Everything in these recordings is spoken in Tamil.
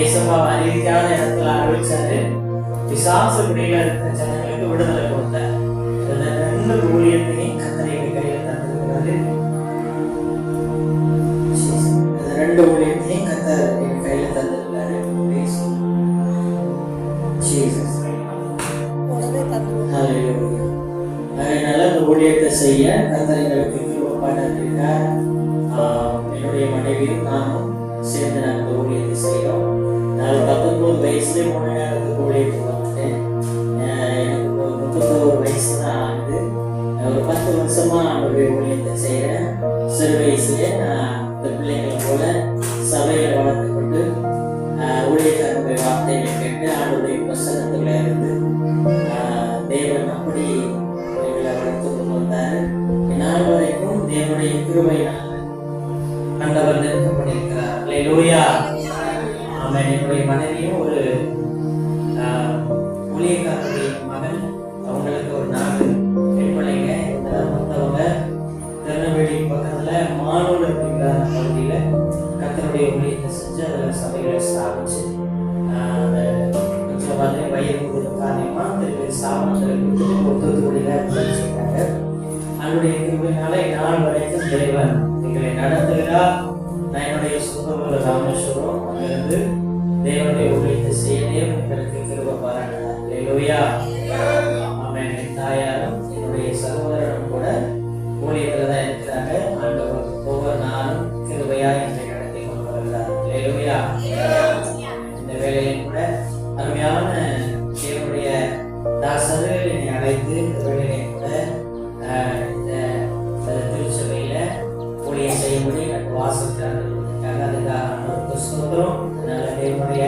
ஏசப்பா அறிவிக்காத இடத்துல அறிவிச்சாரு. பிசாசு பிடியில இருக்கிற ஜனங்களுக்கு விடுதலை கொடுத்தார். ரெண்டு ஊழியத்தையும் கர்த்தர் எங்க கையில தந்திருக்கிறாரு. ரெண்டு ஊழியத்தையும் கர்த்தர் எங்க கையில தந்திருக்கிறாரு. அதனால அந்த ஊழியத்தை செய்ய கர்த்தர் எங்களுக்கு கிருபை. என்னுடைய மனைவியும் நானும் சேர்ந்து நாங்கள் அந்த ஊழியத்தை செய்யறோம். நான் 19 வயசுல 3 நேரத்துக்கு ஊழியத்துக்கு வந்துட்டேன். எனக்கு 31 வயசு தான் ஆகுது. ஒரு 10 வருஷமா அவருடைய ஊழியத்தை செய்யறேன். சிறு வயசுலேயே நான் இந்த பிள்ளைங்களை போல சபையில வளர்த்து கொண்டு ஊழியக்காரனுடைய வார்த்தைகளை கேட்டு அவருடைய பிரசனத்துல இருந்து தேவன் அப்படி எங்களை வளர்த்து கொண்டு வந்தாரு. நாள் வரைக்கும் தேவனுடைய கிருபையினால் ஆண்டவர் நெருக்கப்பட்டிருக்கிறார். அல்லேலூயா. ஆமென். என்னுடைய மனைவியும் ஒரு ஊழியக்காரனுடைய மகன். அவங்களுக்கு ஒரு 4 பெண் பிள்ளைங்க. மற்றவங்க திருநெல்வேலி பக்கத்துல மானூர் அப்படிங்கிற பகுதியில கர்த்தருடைய ஊழியத்தை செஞ்சு அதில் சபைகளை ஸ்தாபிச்சு அந்த கொஞ்சம் வந்து வயிறு கொடுத்த காரியமா திருப்பி ஸ்தாபனத்தில் ஒத்துழைப்புல வச்சிருக்காங்க. அவருடைய கிருபையினால நாள் வரைக்கும் தேவன் எங்களை நடத்துகிறார். நான் என்னுடைய சொந்த ஊர் ராமேஸ்வரம், அங்கிருந்து தேவனுடைய ஊழியத்தை செய்ய எங்களுக்கு கிருபை பாராட்டினார். அல்லேலூயா. ஆமென். என் தாயாரும் என்னுடைய சகோதரனும் கூட ஊழியத்தில் தான் இருக்கிறாங்க. ஆண்டவர் ஒவ்வொரு நாளும் கிருபையா என்னை நடத்தி கொண்டு வருகிறார். அல்லேலூயா. இந்த வேலையில் கூட அருமையான தேவனுடைய தாசர்கள் என்னை அழைத்து இந்த வேலையை கூட இந்த திருச்சபையில ஊழியம் செய்யும்படி எனக்கு வாசலுக்காக அதுக்காக சுதந்திரம். அதனால தேவனுடைய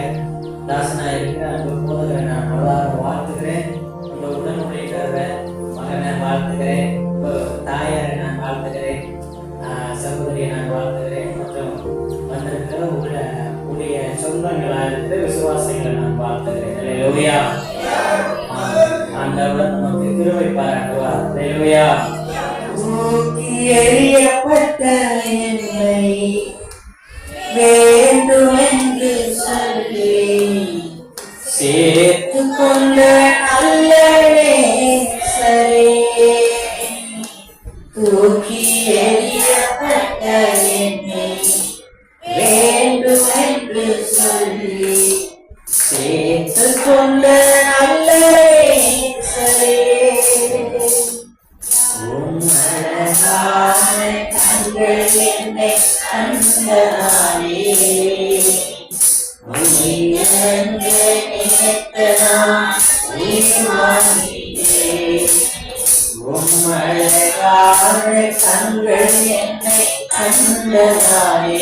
தாசனாக இருக்கிற அன்பு போதகரை நான் மனதார வாழ்த்துக்கிறேன். உங்க உடன் ஊழியக்காரரை மகனை வாழ்த்துக்கிறேன். தாயாரை நான் வாழ்த்துக்கிறேன். சகோதரியை நான் வாழ்த்துக்கிறேன். மற்றும் வந்திருக்கிற உடைய சொந்தங்களாக இருக்கிற விசுவாசிகளை நான் வாழ்த்துக்கிறேன். அல்லேலூயா. ஆண்டவர் நமக்கு கிருபை பாராட்டுவார். அல்லேலூயா. எறியப்பட்ட என்னை வேண்டும் என்று சொல்லி சேர்த்து கொண்ட நல்ல நேசரே, தூக்கி எறியப்பட்ட என்னை வேண்டும் என்று சொல்லி சேர்த்து கொண்ட நல்ல நேசரே, கண்கள் என்னை கண்டனாலே கண்கள் என்னை கண்டனாலே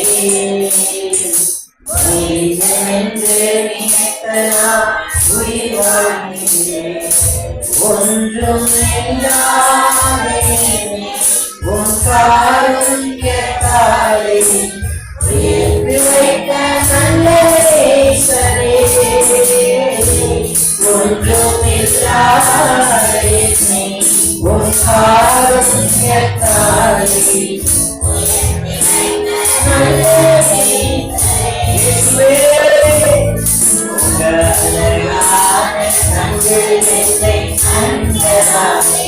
ஒன்றும் இல்லாதே உன் காருண்யத்தாலே ஏற்றி வைத்த நல்ல நேசரே, ஒன்றும் இல்லாதே உன் காருண்யத்தாலே நல்ல நேசரே, கண்கள் என்னை கண்டனாலே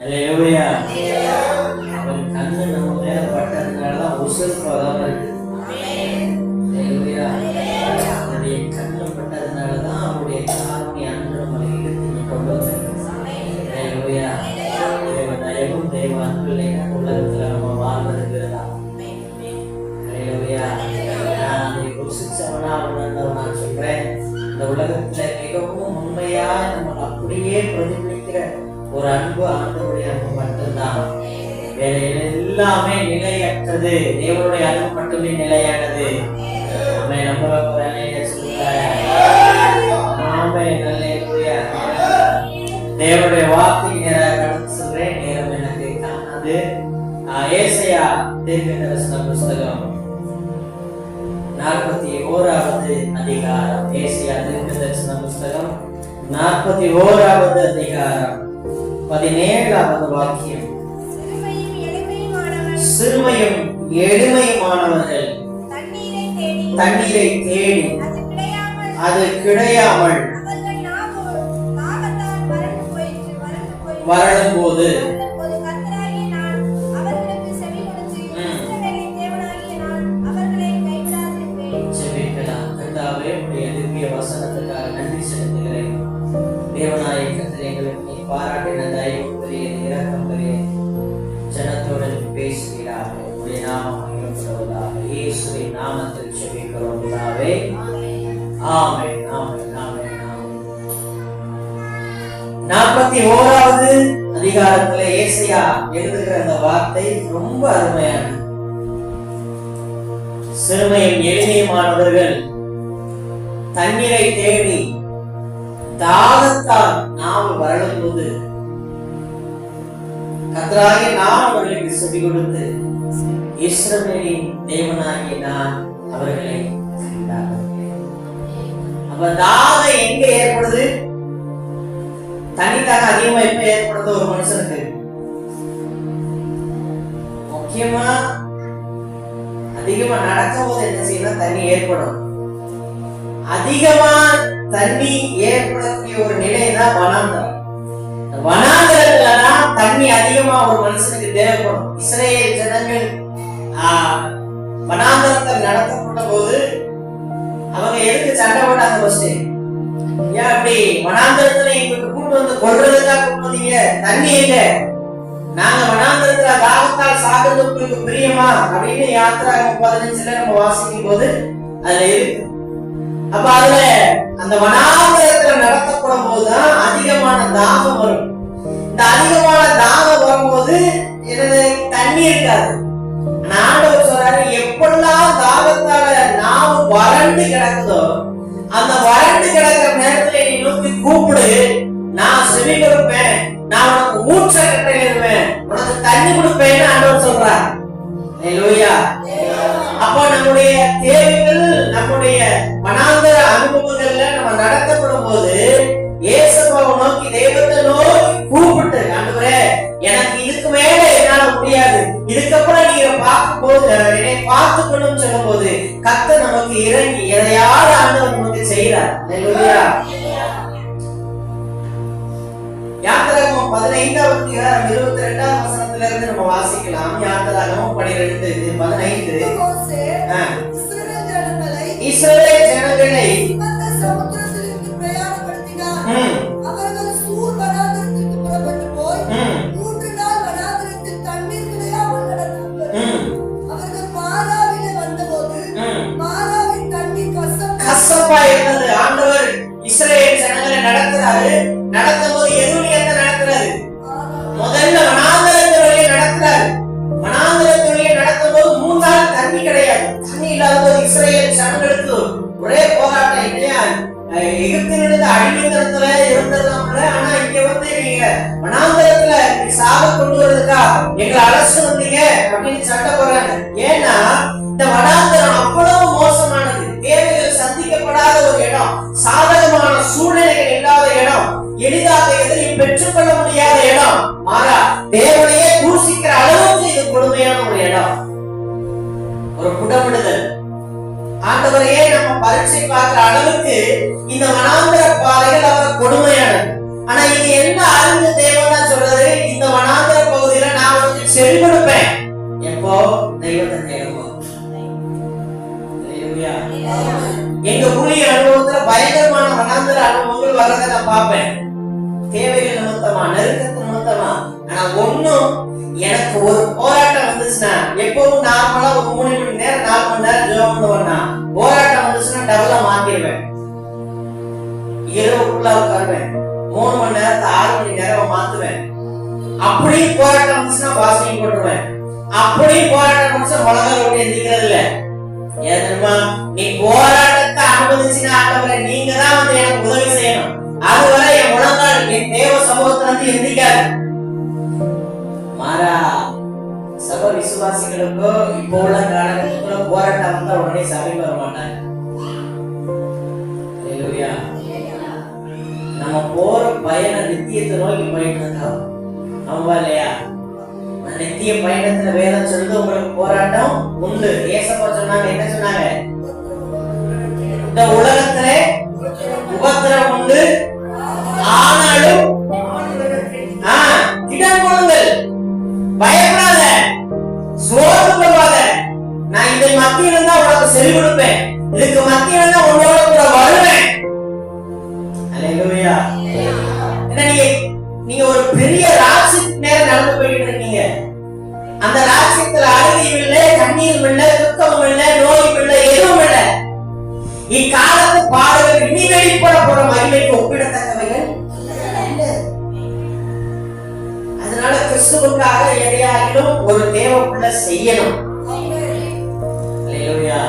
அல்லேலூயா. அவர் கண்ணு நம்ம மேல பட்டதுனாலதான் உசுறு போகாம இருக்கு. அல்லேலூயா. அவருடைய கண்ணு பட்டதுனாலதான் அவருடைய காரணி அன்று நம்மளை இழுத்து கொண்டு வந்திருக்கு. அல்லேலூயா. தேவ தயவும் தேவ அன்பில்லை உலகத்துல நம்ம வாழ்ந்திருக்கிறதா. அல்லேலூயா. நான் அதை ருசிச்சவனா உணர்ந்தவனா சொல்றேன். இந்த உலகத்துல மிகவும் உண்மையா நம்ம அப்படியே பிரதிபலிக்கிற ஒரு அன்பு ஆண்டவருடைய அன்பு மட்டும்தான். வேற எல்லாமே நிலையற்றது. தேவனுடைய அன்பு மட்டுமே நிலையானது. நம்ம தேவனுடைய வார்த்தைக்கு நேராக கடந்து சொல்றேன். நேரம் எனக்கு காணாது. ஏசாயா தீர்க்கதரிசன புஸ்தகம் 41வது அதிகாரம். ஏசாயா தீர்க்கதரிசன புஸ்தகம் 41வது அதிகாரம் 17வது வாக்கியம். சிறுமையும் எளிமையுமானவர்கள் தண்ணீரை தேடி அது கிடையாமல் வறடும் போது வசனத்துக்காக நன்றி செலுத்துகிறேன். தேவனாய கர்த்தர் எங்களுக்கு பாராட்டின தயவு பெரிய இரக்கம் பெரிய ஜனத்துடன் பேசுகிறார். உடைய நாமம் மகிமைப்படுவதாக. இயேசுவின் நாமத்தில் ஜெபிக்கிறோம் பிதாவே. ஆமென், ஆமென், ஆமென், ஆமென். 41வது அதிகாரத்திலே ஏசாயா எழுதுகிற அந்த வார்த்தை ரொம்ப அருமையானது. சிறுமையும் எளிமையுமானவர்கள் தண்ணீரை தேடி தாகத்தால் நாம் வறளும்போது கர்த்தராகிய நான் அவர்களுக்கு செவி கொடுத்து இஸ்ரவேலின் தேவனாகிய நான் அவர்களை அப்ப தாகம் எங்க ஏற்படுது? தண்ணி தாகம் அதிகமா எப்ப ஏற்படுது ஒரு மனுஷனுக்கு? முக்கியமா அதிகமா நடக்கும் போது என்ன செய்யணும்? தண்ணி ஏற்படும். அதிகமா தண்ணி ஏற்படக்கூடிய ஒரு நிலை தான் வனாந்தரம். வனாந்தரத்துலதான் தண்ணி அதிகமா ஒரு மனுஷனுக்கு தேவைப்படும். இஸ்ரேல் ஜனங்கள் வனாந்தரத்தில் நடத்தப்பட்ட போது அவங்க எதுக்கு சண்டை போட்டாங்க? ஃபர்ஸ்ட் ஏன் அப்படி வனாந்தரத்துல எங்களுக்கு கூட்டு வந்து கொல்றதுக்கா கூட்டு வந்தீங்க? தண்ணி எங்க? நாங்க வனாந்தரத்துல தாகத்தால் சாகிறது உங்களுக்கு பிரியமா அப்படின்னு யாத்திராகமம் 15ல நம்ம வாசிக்கும் போது அதுல இருக்கு. அப்ப அதுல அந்த வனாந்தரத்துல நடத்தப்படும் போதுதான் அதிகமான தாகம் வரும். இந்த அதிகமான தாகம் வரும்போது எனது தண்ணி இருக்காது. ஆண்டவர் சொல்றாரு, எப்பெல்லாம் தாகத்தால நாம் வறண்டு கிடக்குதோ அந்த வறண்டு கிடக்கிற நேரத்துல நீ நோக்கி கூப்பிடு, நான் செவி கொடுப்பேன், நான் உனக்கு ஊற்ற கட்டளையிடுவேன், உனக்கு தண்ணி கொடுப்பேன்னு ஆண்டவர் சொல்றார். ஹல்லேலூயா. அப்போ நம்முடைய தேவைகள், நம்முடைய வனாந்தர அனுபவங்கள்ல நம்ம நடத்தப்படும் போது இயேசுவை நோக்கி, தெய்வத்தை நோக்கி கூப்பிட்டு, ஆண்டவரே எனக்கு இதுக்கு மேல என்னால முடியாது, இதுக்கப்புறம் நீங்க பார்க்கும் போது என்னை பார்த்துக்கணும்னு சொல்லும் போது கர்த்தர் நமக்கு இறங்கி எதையாவது ஆண்டவர் நமக்கு செய்யறார். ஹல்லேலூயா. யாத்திராகமம் 15வது அதிகாரம் 22வது வசனத்துல இருந்து நம்ம வாசிக்கலாம். யாத்திராகமம் 12:15. இஸ்ரவேல் ஜனங்களை சமுத்திரத்திலிருந்து பிரயாணப்படுத்தினார். அவர்கள் சூர் வனாந்தரத்திற்கு புறப்பட்டு போய் 3 நாள் வனாந்தரத்தில் தண்ணீர் கிடையாமல் நடந்தார்கள். அவர்கள் மாராவிலே வந்தபோது மாராவின் தண்ணீர் கசப்பா இருந்தது. ஆண்டவர் இஸ்ரவேல் ஜனங்களை நடத்துறாரு. நடத்தும் போது எதுவும் நடத்துறாரு? முதல்ல வனாந்தரத்திலே நடத்துறாரு. வனாந்தரத்திலே நடத்தும் போது 3 நாள் தண்ணி கிடையாது. தண்ணி இல்லாத போது இஸ்ரவேல் ஜனங்களுக்கு ஒரே போராட்டம். இல்லையா, எகிப்திலிருந்து அடிமைத்தனத்துல இருந்ததுனால, ஆனா இங்க வந்து நீங்க வனாந்தரத்துல சாப கொண்டு வரதுக்கா எங்களை அலசு வந்தீங்க அப்படின்னு சண்டை போடுறாங்க. ஏன்னா இந்த வனாந்தரம் அவ்வளவு மோசமானது. தேவைகள் சந்திக்கப்படாத ஒரு இடம், சாதகமான சூழ்நிலைகள் இல்லாத இடம், எளிதாக எதிரையும் பெற்றுக்கொள்ள முடியாத இடம், மாறா தேவனையே தூசிக்கிற அளவுக்கு இது கொடுமையான ஒரு இடம், ஒரு புடமிடுதல். ஆண்டவரையே நம்ம பரீட்சை பார்க்கிற அளவுக்கு இந்த வனாந்தர பாதைகள் அவர் கொடுமையானது. ஆனா இது என்ன அறிந்து தேவன் தான் சொல்றது, இந்த வனாந்தர பகுதியில நான் வந்து செவி கொடுப்பேன். எப்போ? தெய்வத்தை தேடுவோம். எங்க ஊழிய அனுபவத்துல பயங்கரமான வனாந்தர அனுபவங்கள் வர்றதை நான் பார்ப்பேன். தேவைகள் நிமித்தமா, நெருக்கத்து நிமித்தமா. ஆனா ஒண்ணும் எனக்கு ஒரு போராட்டம் வந்துச்சுன்னா, எப்பவும் நார்மலா ஒரு 3 மணி நேரம் 4 மணி நேரம் ஜெபம் பண்ணுவேன்னா, போராட்டம் வந்துச்சுன்னா டபுளா மாத்திடுவேன். இரவுக்குள்ள உட்காருவேன். 3 மணி நேரத்தை 6 மணி நேரம் மாத்துவேன். அப்படியே போராட்டம் வந்துச்சுன்னா வாசனை போட்டுருவேன். அப்படியே போராட்டம் வந்துச்சுன்னா முழங்கால் விட்டு எந்திக்கிறது இல்ல. ஏன் தெரியுமா? நீ போராட்டத்தை அனுமதிச்சுன்னா ஆண்டவரே நீங்க தான் வந்து எனக்கு உதவி செய்யணும். அதுவரை என் முழங்கால் என் தேவ சமூகத்துல வந்து எந்திக்காது. மாறா சகோதர விசுவாசிகளுக்கோ இப்போ உள்ள காலகட்டத்துல போராட்டம் வந்தா உடனே சபைக்கு வர மாட்டாங்க. அல்லேலூயா. நம்ம போற பயணம் நித்தியத்தை நோக்கி போயிட்டு இருக்கோம். ஆமா இல்லையா? நித்திய பயணத்துல வேதம் சொல்லுது உங்களுக்கு போராட்டம் உண்டு. ஏசப்பா சொன்னாங்க, என்ன சொன்னாங்க? இந்த உலகத்திலே உபத்திரம் உண்டு, ஆனாலும் திடம் கொள்ளுங்கள், பயப்படாத, சோர்ந்து போகாத. நான் இதை மத்தியில இருந்தா உனக்கு செவி கொடுப்பேன், இதுக்கு மத்தியில இருந்தா உன்னோட கூட வருவேன். அல்லேலூயா. என்ன நீங்க ஒரு பெரிய ராஜ்யத்துக்கு நேரம் நடந்து போயிட்டு இருக்கீங்க. அந்த ராஜ்யத்துல அழுகையும் இல்லை, கண்ணீரும் இல்லை, துக்கமும் இல்லை, நோயும் இல்லை, எதுவும் இல்லை. இக்காலத்து பாடுகள் இனி வெளிப்பட போற மகிமைக்கு ஒப்பிடத்தக்கவைகள். அதனால கிறிஸ்துவுக்காக எதையாகிலும் ஒரு தேவப்புள்ள செய்யணும். அல்லேலூயா.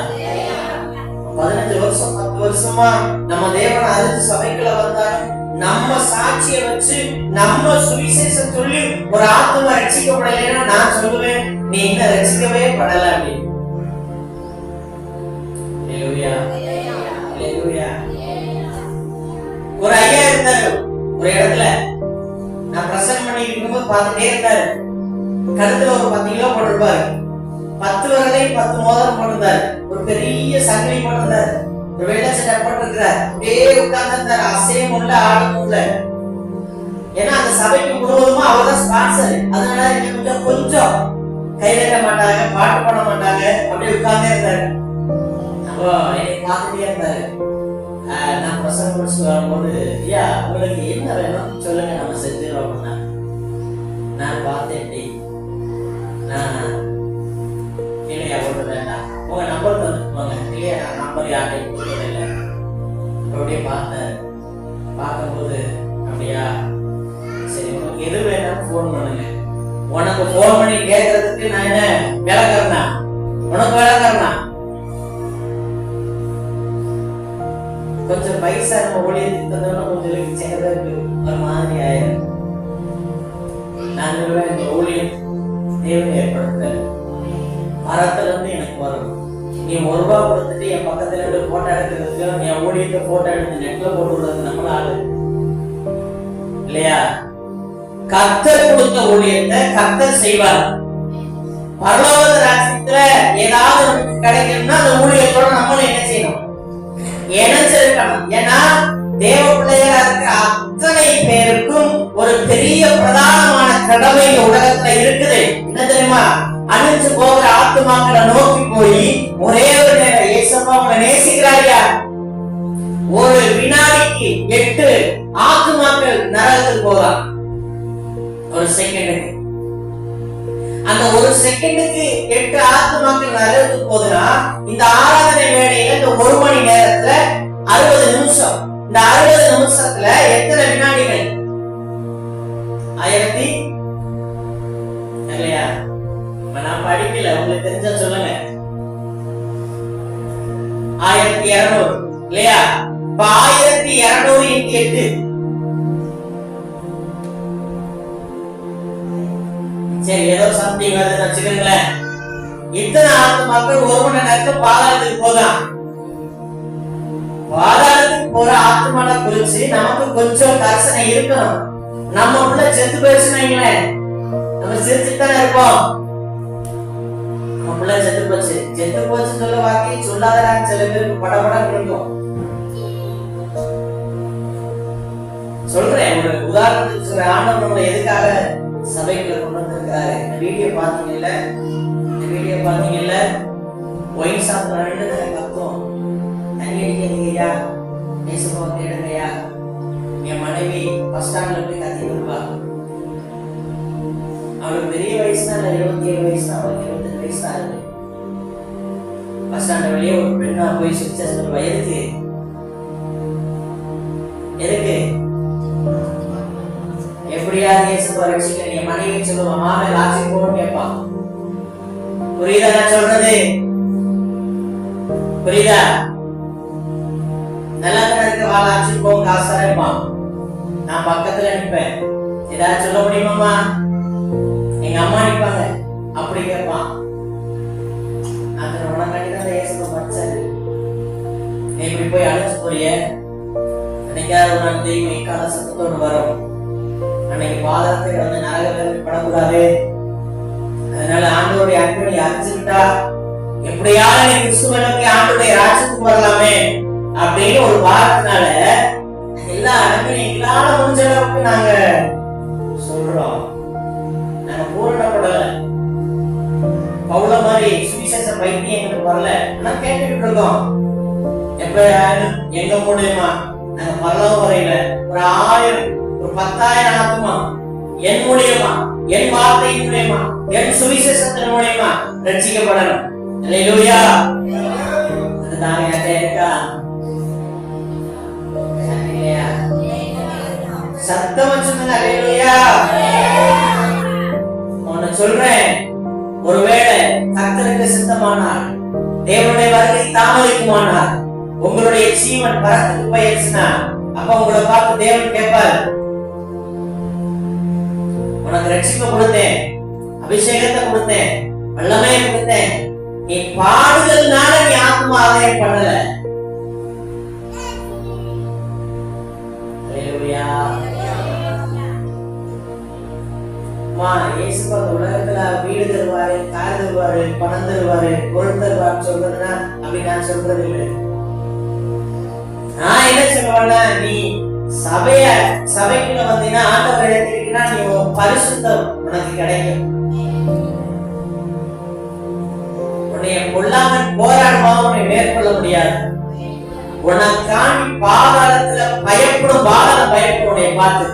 15 வருஷம் 10 வருஷமா நம்ம தேவனை அறிஞ்சு சபைக்குள்ள வந்தாலும் நம்ம சாட்சியை வச்சு நம்ம சுவிசேஷம் சொல்லி ஒரு ஆத்மா ரட்சிக்கப்படலைன்னா நான் சொல்லுவேன், நீ இன்னும் ரட்சிக்கவே படல அப்படின்னு. ஒரு ஐயா இருந்தாரு ஒரு இடத்துல, நான் பிரசங்கம் பண்ணிட்டு இருக்கும்போது பார்த்துட்டே இருந்தாரு. கழுத்துல ஒரு 10 கிலோ போட்டிருப்பாரு, 10 விரலையும் 10 மோதிரம் போட்டிருந்தாரு, ஒரு பெரிய சங்கிலி போட்டிருந்தாரு, ஒரு வெள்ளை சட்டை போட்டிருக்கிறார். அப்படியே உட்கார்ந்து இருந்தாரு, அசையும் உள்ள ஆடும் உள்ள. ஏன்னா அந்த சபைக்கு முழுவதுமா அவர்தான் ஸ்பான்சர். அதனால கொஞ்சம் கை தட்ட மாட்டாங்க, பாட்டு பாட மாட்டாங்க, அப்படியே உட்கார்ந்தே இருந்தாரு. அப்போ என்னை பார்த்துட்டே இருந்தாரு. நான் பிரசங்கம் முடிச்சு வரும்போது, ஐயா உங்களுக்கு என்ன வேணும் சொல்லுங்க, நம்ம செஞ்சிடறோம் அப்படின்னா. நான் பார்த்தேன், நான் இல்லையா ஒன்று வேண்டாம், உங்க நம்பர் தந்துக்குவாங்க. இல்லையா நான் நம்பர் யார்ட்டையும் கொடுக்கவே இல்லை. அப்படியே பார்த்தேன். பார்க்கும்போது அப்படியா, சரி உங்களுக்கு எது வேணாலும் ஃபோன் பண்ணுங்க. உனக்கு ஃபோன் பண்ணி கேட்கறதுக்கு நான் என்ன விளக்கறேன்னா, உனக்கு விளக்கறேன்னா கொஞ்சம் பைசா நம்ம ஊழியத்துக்கு தந்தோம்னா கொஞ்சம் சேவை ஒரு மாதிரி ஆயிரும். நான் இந்த ஊழியம் தேவன் ஏற்படுத்த மரத்துல இருந்து எனக்கு வரும். நீ 1 ரூபாய் கொடுத்துட்டு என் பக்கத்துல இருந்து போட்டோ எடுக்கிறதுக்கு, என் ஊழியத்தை போட்டோ எடுத்து நெட்ல போட்டு விடுறது நம்மள ஆளு இல்லையா? கர்த்தர் கொடுத்த ஊழியத்தை கர்த்தர் செய்வார். பரலோக ராஜ்யத்துல ஏதாவது நமக்கு கிடைக்கணும்னா அந்த ஊழியத்தோட நம்மளும் என்ன செய்யணும்? இணைச்சிருக்கணும். ஏன்னா தேவ பிள்ளையா இருக்கிற அத்தனை பேருக்கும் ஒரு பெரிய பிரதானமான கடமை உலகத்துல இருக்குது. என்ன தெரியுமா? அழிஞ்சு போகிற ஆத்துமாக்களை நோக்கி போய் ஒரே ஒரு நேரம் இயேசுவா உங்களை நேசிக்கிறாயா? ஒரு வினாடிக்கு 8 ஆத்துமாக்கள் நரகத்துக்கு போகலாம். ஒரு செகண்டுக்கு, அந்த ஒரு செகண்டுக்கு 8 ஆத்துமாக்கள் நரகத்துக்கு போகுதுன்னா, இந்த ஆராதனை வேளையில இந்த 1 மணி நேரத்துல 60 நிமிஷம். இந்த 60 நிமிஷத்துல எத்தனை வினாடிகள்? 1000 இல்லையா? நான் படிக்கல, உங்களுக்கு தெரிஞ்சா சொல்லுங்க. 1200 இல்லையா? 1200 × 8. சரி, ஏதோ சம்திங் வருதுன்னு வச்சுக்கோங்களேன். இத்தனை ஆத்மாக்கள் 1 மணி நேரத்துக்கு பாதாளத்துக்கு போதான். பாதாளத்துக்கு போற ஆத்மால குறிச்சு நமக்கு கொஞ்சம் கர்சனை இருக்கணும். நம்ம உள்ள செத்து போயிடுச்சுன்னா நம்ம சிரிச்சுட்டானே இருப்போம். நம்ம உள்ள செத்து போச்சு சொல்ல வாக்கி சொல்லாதான் சில பேருக்கு படபடம் இருக்கும். சொல்றேன், ஒரு உதாரணத்துக்கு சொல்ற. ஆண்டவர் நம்மளை எதுக்காக சபைக்குள்ள கொண்டு வந்திருக்காரு? இந்த வீடியோ பாத்தீங்கல்ல, ஒயின் ஷாப்ல 2 தடவை கத்தும், தண்ணி அடிக்கிறீங்கய்யா, நேசமா கேடுங்கய்யா. என் மனைவி பஸ் ஸ்டாண்ட்ல போய் கத்தி வருவா. அவளுக்கு பெரிய வயசு தான், 27 வயசு தான், அவளுக்கு 25 வயசு தான் இருக்கு. பஸ் ஸ்டாண்ட் வெளியே ஒரு பெண்ணா போய் சுவிச்சா சொல்லுவா. எதுக்கு எப்படியாவது இயேசுவை ரட்சிக்க நீ மனைவி சொல்லுவா. மாமே லாட்சி போன்னு கேட்பான். புரியுதா நான் சொல்றது? புரியுதா? நல்லா இருக்க வா, லாட்சி போங்க, காசு தரேன்பான். நான் பக்கத்துல நிற்பேன். ஏதாவது சொல்ல முடியுமாமா? எங்க அம்மா நிற்பாங்க. அப்படி அப்படி கேட்பான். உனக்காண்டி தான் இயேசு மச்சாரு, நீ இப்படி போய் அழைச்சு போறிய, அன்னைக்காவது ஒரு நாள் தெய்வம் இக்கால சத்தத்தோடு வரும். அன்னைக்கு பாதத்தை வந்து நரகத்தில் படக்கூடாது. அதனால ஆண்டவருடைய அன்பை நீ அறிஞ்சுக்கிட்டா எப்படியாவது நீ கிறிஸ்துவனுக்கு ஆண்டவருடைய ராஜ்யத்துக்கு வரலாமே அப்படின்னு ஒரு வாரத்தினால எல்லா அன்பையும் எங்களால முடிஞ்ச அளவுக்கு நாங்க சொல்றோம். நாங்க பூரணப்படல, பவுல மாதிரி சுவிசேஷ பைத்தியம் எங்களுக்கு வரல. ஆனா கேட்டுக்கிட்டு இருக்கோம். எப்ப எங்க மூலியமா நாங்க பரலோகம் வரையில ஒரு 1000 ஒரு 10,000 ஆத்மா என் மூலியமா, என் வார்த்தை மூலியமா, என் சுவிசேஷத்தின் மூலியமா ரட்சிக்கப்படணும். அல்லேலூயா. அதுதான் இருக்கா சத்தமா சொன்னது. அல்லேலூயா. உன்னை சொல்றேன், ஒருவேளை கர்த்தருக்கு சித்தமானால், தேவனுடைய வருகை தாமதிக்குமானால், உங்களுடைய ஜீவன் பரத்துக்கு போயிடுச்சுன்னா, அப்ப உங்களை பார்த்து தேவன் கேட்பார், உனக்கு ரட்சிப்பை கொடுத்தேன், அபிஷேகத்தை கொடுத்தேன், வல்லமையை கொடுத்தேன், நீ பாடுதல்னால நீ ஆத்மா ஆதாயம் பண்ணல. அல்லேலூயா. இயேசு உலகத்துல வீடு தருவாரு, கார் தருவாரு, பணம் தருவாரு, பொருள் தருவாரு சொல்றதுன்னா அப்படி நான் சொல்றது இல்லை. நான் என்ன சொல்லுவேன்னா, நீ சபைக்குள்ள வந்தீங்கன்னா, ஆண்டவர் எடுத்துக்கிட்டா நீ பரிசுத்தம் உனக்கு கிடைக்கும். உன்னைய கொல்லாமல் போராடுமா உன்னை மேற்கொள்ள முடியாது. உனக்காண்டி பாதாளத்துல பயப்படும், பாதாளம் பயப்படும் உன்னை பார்த்து.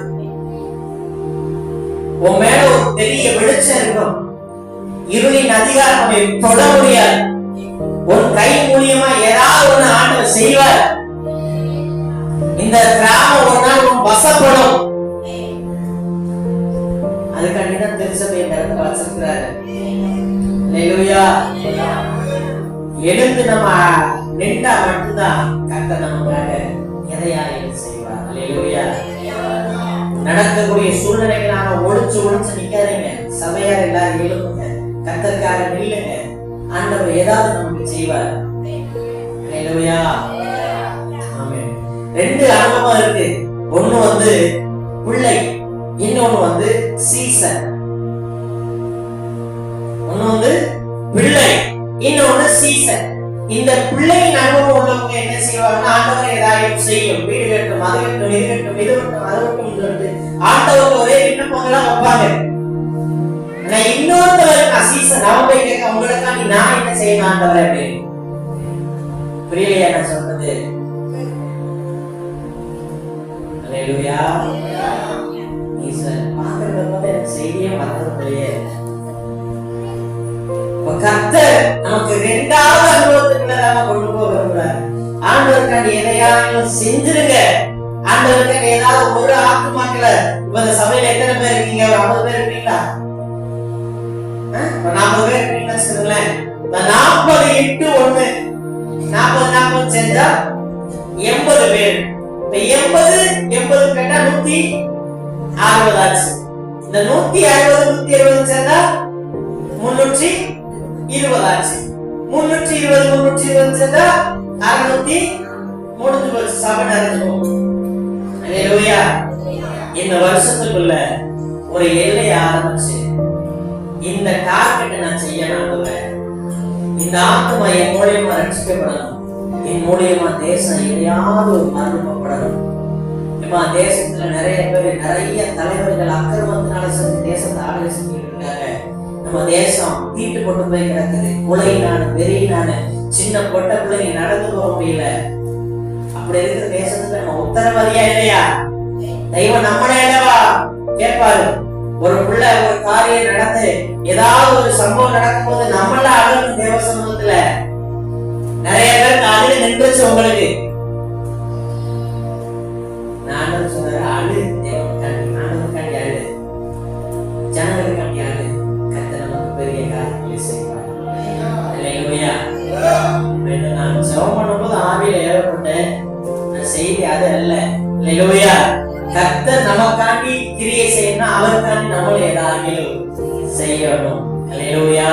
உன் மேல ஒரு பெரிய வெளிச்சம் இருக்கும். இருளின் அதிகாரம் நம்மை தொட முடியாது. உன் கை மூலியமா ஏதாவது ஒண்ணு ஆண்டவர் செய்வார். இந்த கிராமம் ஒரு நாள் உன் வசப்படும். அதுக்காண்டிதான் திருச்சபை இந்த இடத்துல வச்சிருக்கிறாரு. அல்லேலூயா. எழுந்து நம்ம நின்றா மட்டும்தான் கர்த்தர் நமக்காக எதையாவது செய்வார். அல்லேலூயா. நடக்கக்கூடிய சூழ்நிலைகளாக ஒளிச்சு நிக்காதீங்க. சபையார் எல்லாரும் எழுப்புங்க, கர்த்தருக்காக நில்லுங்க. ஆண்டவர் ஏதாவது நமக்கு செய்வார். அல்லேலூயா. ஆமென். 2 அனுபவம் இருக்கு. ஒண்ணு வந்து பிள்ளை, இன்னொன்னு வந்து சீசன். ஒண்ணு வந்து பிள்ளை, இன்னொன்னு சீசன். இந்த பிள்ளையின் அனுபவம் உள்ளவங்க என்ன செய்வாங்கன்னா, ஆண்டவர் ஏதாவது செய்யும், வீடு கட்டும், அது கட்டும், இது கட்டும், இது கட்டும், அது கட்டும் சொல்லிட்டு ஆண்டவர் ஒரே விண்ணப்பங்கள்லாம் வைப்பாங்க. ஆனா இன்னொருத்தவருக்கு சீசன், அவங்க கேட்க உங்களுக்காண்டி நான் என்ன செய்யணும் ஆண்டவர் அப்படின்னு. புரியலையா நான் சொல்றது? அல்லேலூயா. ஈசன் பாக்குறது போது எனக்கு செய்தியே மறந்துடலையே. கர்த்தர் நமக்கு 2வது அனுபவத்துக்குள்ள நாம கொண்டு போக விரும்புறாரு. ஆண்டவருக்காண்டி எதையாவது செஞ்சிருங்க. ஆண்டவருக்காண்டி ஏதாவது ஒரு ஆத்துமாக்களை, இப்ப இந்த சபையில எத்தனை பேர் இருக்கீங்க? ஒரு 50 பேர் இருக்கீங்களா? 40 பேர் இருக்கீங்கன்னு சொல்லுங்களேன். 40 × 1 40 செஞ்சா 80 பேர். 80 கேட்டா 160 ஆச்சு. இந்த 160 சேர்ந்தா 320 ஆச்சு. 320 சேர்ந்தா 600 முடிஞ்சு போச்சு. சபை நிறைஞ்சிடும். அல்லேலூயா. இந்த வருஷத்துக்குள்ள ஒரு எல்லையை ஆரம்பிச்சு இந்த டார்கெட்டை நான் செய்யணும். இந்த ஆத்மா என் மூலியமா ரட்சிக்கப்படணும். என் மூலியமா தேசம் எதையாவது ஒரு மரணப்படணும். இப்ப தேசத்துல நிறைய பேர், நிறைய தலைவர்கள் அக்கிரமத்தினால செஞ்சு தேசத்தை ஆளுகை செஞ்சுட்டு இருக்காங்க. நம்ம தேசம் தீட்டு கொண்டு போய் கிடக்குது. கொலையினால, வெறியினால சின்ன பொட்ட பிள்ளைங்க நடந்து போக முடியல. அப்படி இருக்கிற தேசத்துல நம்ம உத்தரவாதியா இல்லையா? தெய்வம் நம்மளே இல்லவா கேட்பாரு. ஒரு பிள்ளை ஒரு காரியம் நடந்து ஏதாவது ஒரு சம்பவம் நடக்கும் போது நம்மள அழகு தேவ சமூகத்துல நிறைய பேருக்கு அழுகு நின்றுச்சு. உங்களுக்கு நான் சொல்ற அழு ஆண்டவருக்காண்டி அழு, ஜனங்களுக்காண்டி அழு. கர்த்தர் நமக்கு பெரிய காரியங்களை செய்வார். அல்லேலூயா. நான் ஜெபம் பண்ணும்போது ஆவியில ஏறப்பட்டேன். செய்தி அது அல்ல. அல்லேலூயா. கர்த்தர் நமக்காண்டி கிரியை செய்யணும், அவருக்காண்டி நம்மள ஏதாவது செய்யணும். அல்லேலூயா.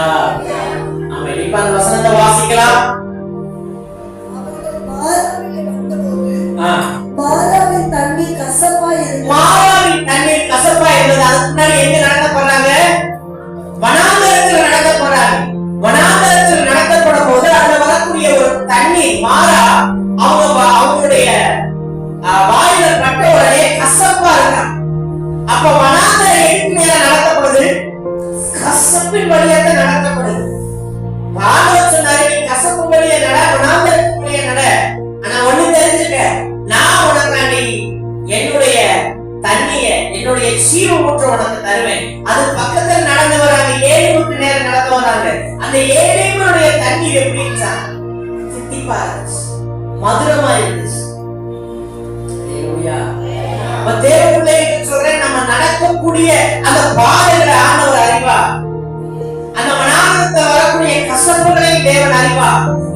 ஆமென். இப்ப அந்த வசனத்தை வாசிக்கலாம். அவர்கள் மாராவிலே வந்தபோது ஆ. மாராவின் தண்ணீர் கசப்பாய் இருந்தது. மாறாவின் தண்ணீர் கசப்பா இருந்தது. அதுக்கு முன்னாடி எங்க நடக்க போறாங்க? வனாந்தரத்தில் நடக்க போறாங்க. வனாந்தரத்தில் நடத்தப்படும் போது அதுல வரக்கூடிய ஒரு தண்ணீர் மாறா அவங்களுடைய வாயில பட்ட உடனே கசப்பா இருக்கான். அப்ப வனாந்தர எதுக்கு மேல நடத்தப்படுது? கசப்பின் வழியாக நடத்தப்படுது. ஆண்டவர் சொன்னாரு, நீ கசப்பு வழியா நட, வனாந்தரத்தின் வழியா நட. ஆனா ஒண்ணு தெரிஞ்சுக்க, நான் உனக்காண்டி என்னுடைய தண்ணிய, என்னுடைய சீவ ஊற்ற உனக்கு தருவேன். அது பக்கத்துல நடந்து வராங்க, 7 மணி நேரம் நடந்து வராங்க. அந்த 7 மணியுடைய தண்ணீர் எப்படி இருந்துச்சா? தித்திப்பா இருந்துச்சு, மதுரமா இருந்துச்சு. அப்ப தேவ பிள்ளைகளுக்கு சொல்றேன், நம்ம நடக்கக்கூடிய அந்த பாதைகளை ஆண்டவர் அறிவா. அந்த வனாந்தரத்துல வரக்கூடிய கசப்புகளையும் தேவன் அறிவா.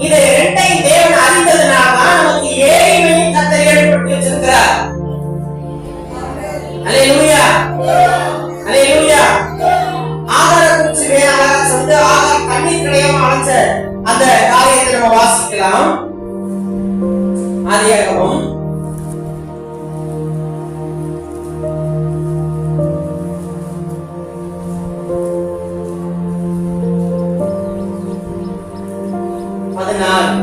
இதை இரண்டையும் தேவன் அறிந்ததுனாலதான் நமக்கு 7 மணி கத்தர் ஏற்படுத்தி வச்சிருக்கிறார். அல்லேலூயா, அல்லேலூயா. ஆகார குறிச்சு வேணாக சொல்லிட்டு ஆகார தண்ணீர் கிடையாம அழைச்ச அந்த காரியத்தை நம்ம வாசிக்கலாம். ஆதியாகமம் 14.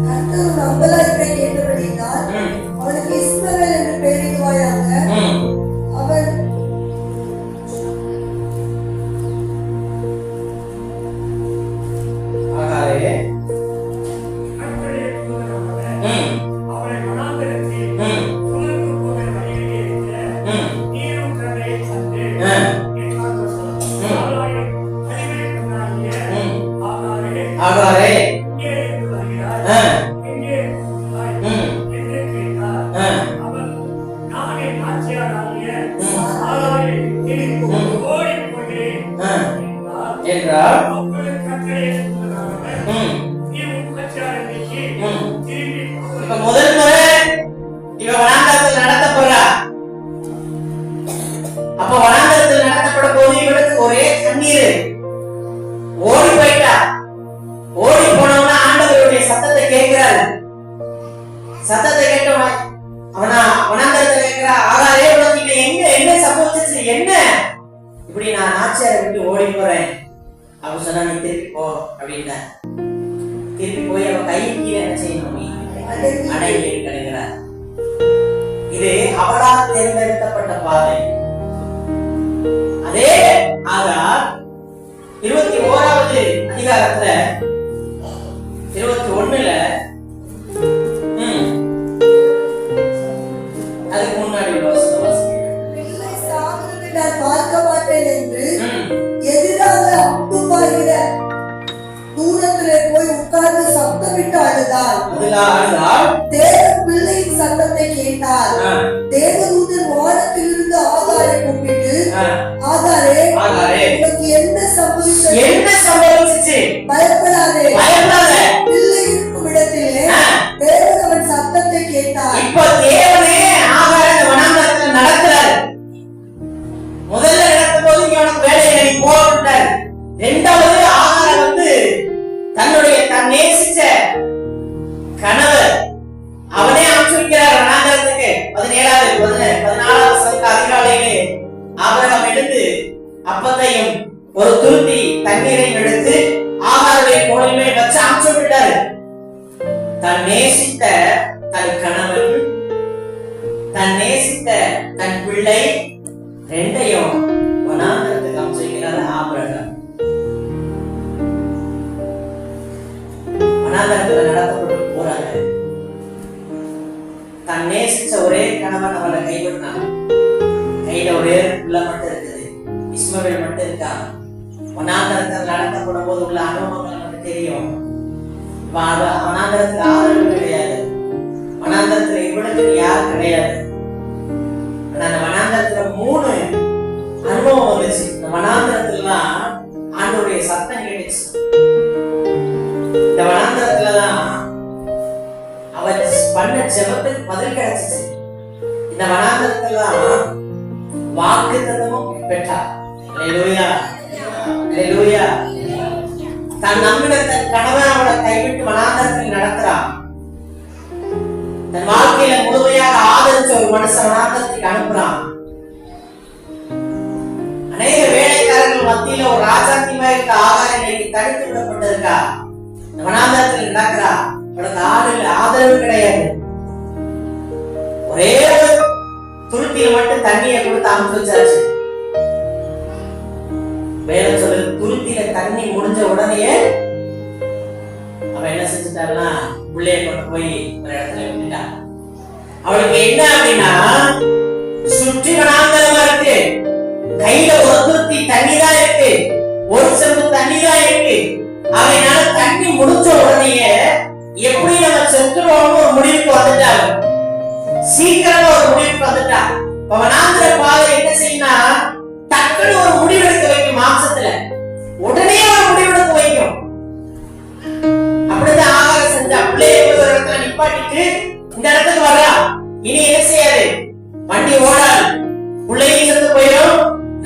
கர்த்தர் ஒரு அம்பலாய்ப்பை கேட்டபடியினால் அவனுக்கு இஸ்மவேல் என்று பெயரிடுவாயாக. அவன் முதல் முறை இவ வனாந்தரத்தில் நடத்த போறா. அப்ப வனாந்தரத்தில் நடத்தப்பட போது இவளுக்கு ஒரே கண்ணீர். ஓடி போயிட்டா. ஓடி போனவனா ஆண்டவருடைய சத்தத்தை கேட்கிறாரு. சத்தத்தை கேட்டவன அவனா வனாந்தரத்தில் கேட்கிறா, ஆகாரே உனக்கு என்ன சம்பவிச்சிச்சு? என்ன இப்படி நான் ஆட்சியாரை விட்டு ஓடி போறேன். அவ சொன்னா, நீ திருப்பி போ அப்படின்னா. திருப்பி போய் அவ கையை கீழே என்ன செய்யணும்? அடங்கி இருக்கிறார். இது அவளால் தேர்ந்தெடுக்கப்பட்ட பாதை. அதே ஆகார் 21வது அதிகாரத்துல 21ல அதுக்கு முன்னாடி பிள்ளை சாகிறது நான் பார்க்க மாட்டேன் என்று எதிராக அம்பு பாய்கிற தூரத்திலே போய் உட்கார்ந்து சத்தமிட்டு அழுதாள். தேவன் பிள்ளையின் சத்தத்தை கேட்டார். தேவதூதன் வானத்திலிருந்து ஆகாரை கூப்பிட்டு, ஆகாரே, உனக்கு என்ன சம்பவிச்சது? பயப்படாதே, பிள்ளை இருக்கும் இடத்திலே தேவன் அவன் சத்தத்தை கேட்டார். இப்ப தேவனே ஆகாரை வனாந்தரத்தில் நடத்துறாரு. முதல்ல நடக்கும் போது இங்க உனக்கு வேலையை நீ போட்டாரு. இரண்டாவது ஆகார தன்னுடைய தன் நேசிச்ச கணவர் அவனே அனுப்பிச்சிருக்கிறார் வனாந்தரத்துக்கு. 14வது அதிகாலையிலே ஆபிரகாம் எடுத்து அப்பத்தையும் ஒரு துருத்தி தண்ணீரையும் எடுத்து ஆகாருடைய கோலிலே வச்சு அனுப்பிச்சு விட்டாரு. தன் நேசித்த தன் கணவன், தன் நேசித்த தன் பிள்ளை ரெண்டையும் வனாந்தரத்துக்கு அனுப்பிச்சிருக்கிறார் ஆபிரகாம். வனாந்தரத்துல நடத்தப்பட்டு போறாங்க. தன் நேசிச்ச ஒரே கணவன் அவளை கைவிட்டான். கையில ஒரே பிள்ளை மட்டும் இருக்குது, இஸ்மவேல் மட்டும் இருக்கா. வனாந்தரத்தில் நடத்தப்படும் போது உள்ள அனுபவங்கள் நமக்கு தெரியும். வனாந்தரத்துல ஆதரவு கிடையாது, வனாந்தரத்துல இவனுக்கு யாரும் கிடையாது. ஆனா அந்த வனாந்தரத்துல 3 அனுபவம் வந்துச்சு. இந்த வனாந்தரத்துலதான் ஆண்டவருடைய சத்தம் கேட்டுச்சு. இந்த வனாந்தரத்துலதான் அவ பண்ண ஜெபத்துக்கு பதில் கிடைச்சிச்சு. இந்த வனாந்தரத்துலதான் வாக்குத்தத்தமும் பெற்றார். அல்லேலூயா, அல்லேலூயா. தான் நம்பின தன் கணவன் அவளை கைவிட்டு வனாந்தரத்தில் நடக்கிறான். தன் வாழ்க்கையில முழுமையாக ஆதரிச்ச ஒரு மனுஷன் வனாந்தரத்துக்கு அனுப்புறான். அநேக வேலைக்காரர்கள் மத்தியில ஒரு ராஜாத்தியமா இருக்க ஆகாரம் இன்னைக்கு தடுத்து விடப்பட்டிருக்கா. வனாந்தரத்தில் நடக்கிறா. அவளுக்கு ஆதரவு கிடையாது. ஒரே ஒரு துருத்தியில மட்டும் தண்ணியை கொடுத்து அமுச்சு வச்சாச்சு. வேலை சொல்லு, துருத்தியில தண்ணி முடிஞ்ச உடனே அவன் என்ன செஞ்சுட்டாருன்னா பிள்ளைய கொண்டு போய் ஒரு இடத்துல விட்டுட்டான். அவளுக்கு என்ன அப்படின்னா சுற்றி வனாந்தரமா இருக்கு, கையில ஒரு துருத்தி தண்ணி தான் இருக்கு, ஒரு செம்பு தண்ணி தான் இருக்கு. அதனால தண்ணி முடிஞ்ச உடனே எப்படி நம்ம செத்துருவோம்னு ஒரு முடிவுக்கு வந்துட்டாங்க. சீக்கிரமா ஒரு முடிவுக்கு வந்துட்டா. வனாந்தர பாதை என்ன செய்யணும், டக்குன்னு ஒரு முடிவெடுக்க வைக்கும். மாம்சத்துல உடனே ஒரு முடிவெடுக்க வைக்கும். அப்படிதான் ஆகாரம் செஞ்சா. பிள்ளைய ஒரு இடத்துல நிப்பாட்டிட்டு இந்த இடத்துக்கு வரா. இனி என்ன செய்யாது, வண்டி ஓடாது, பிள்ளையும் செத்து போயிடும்,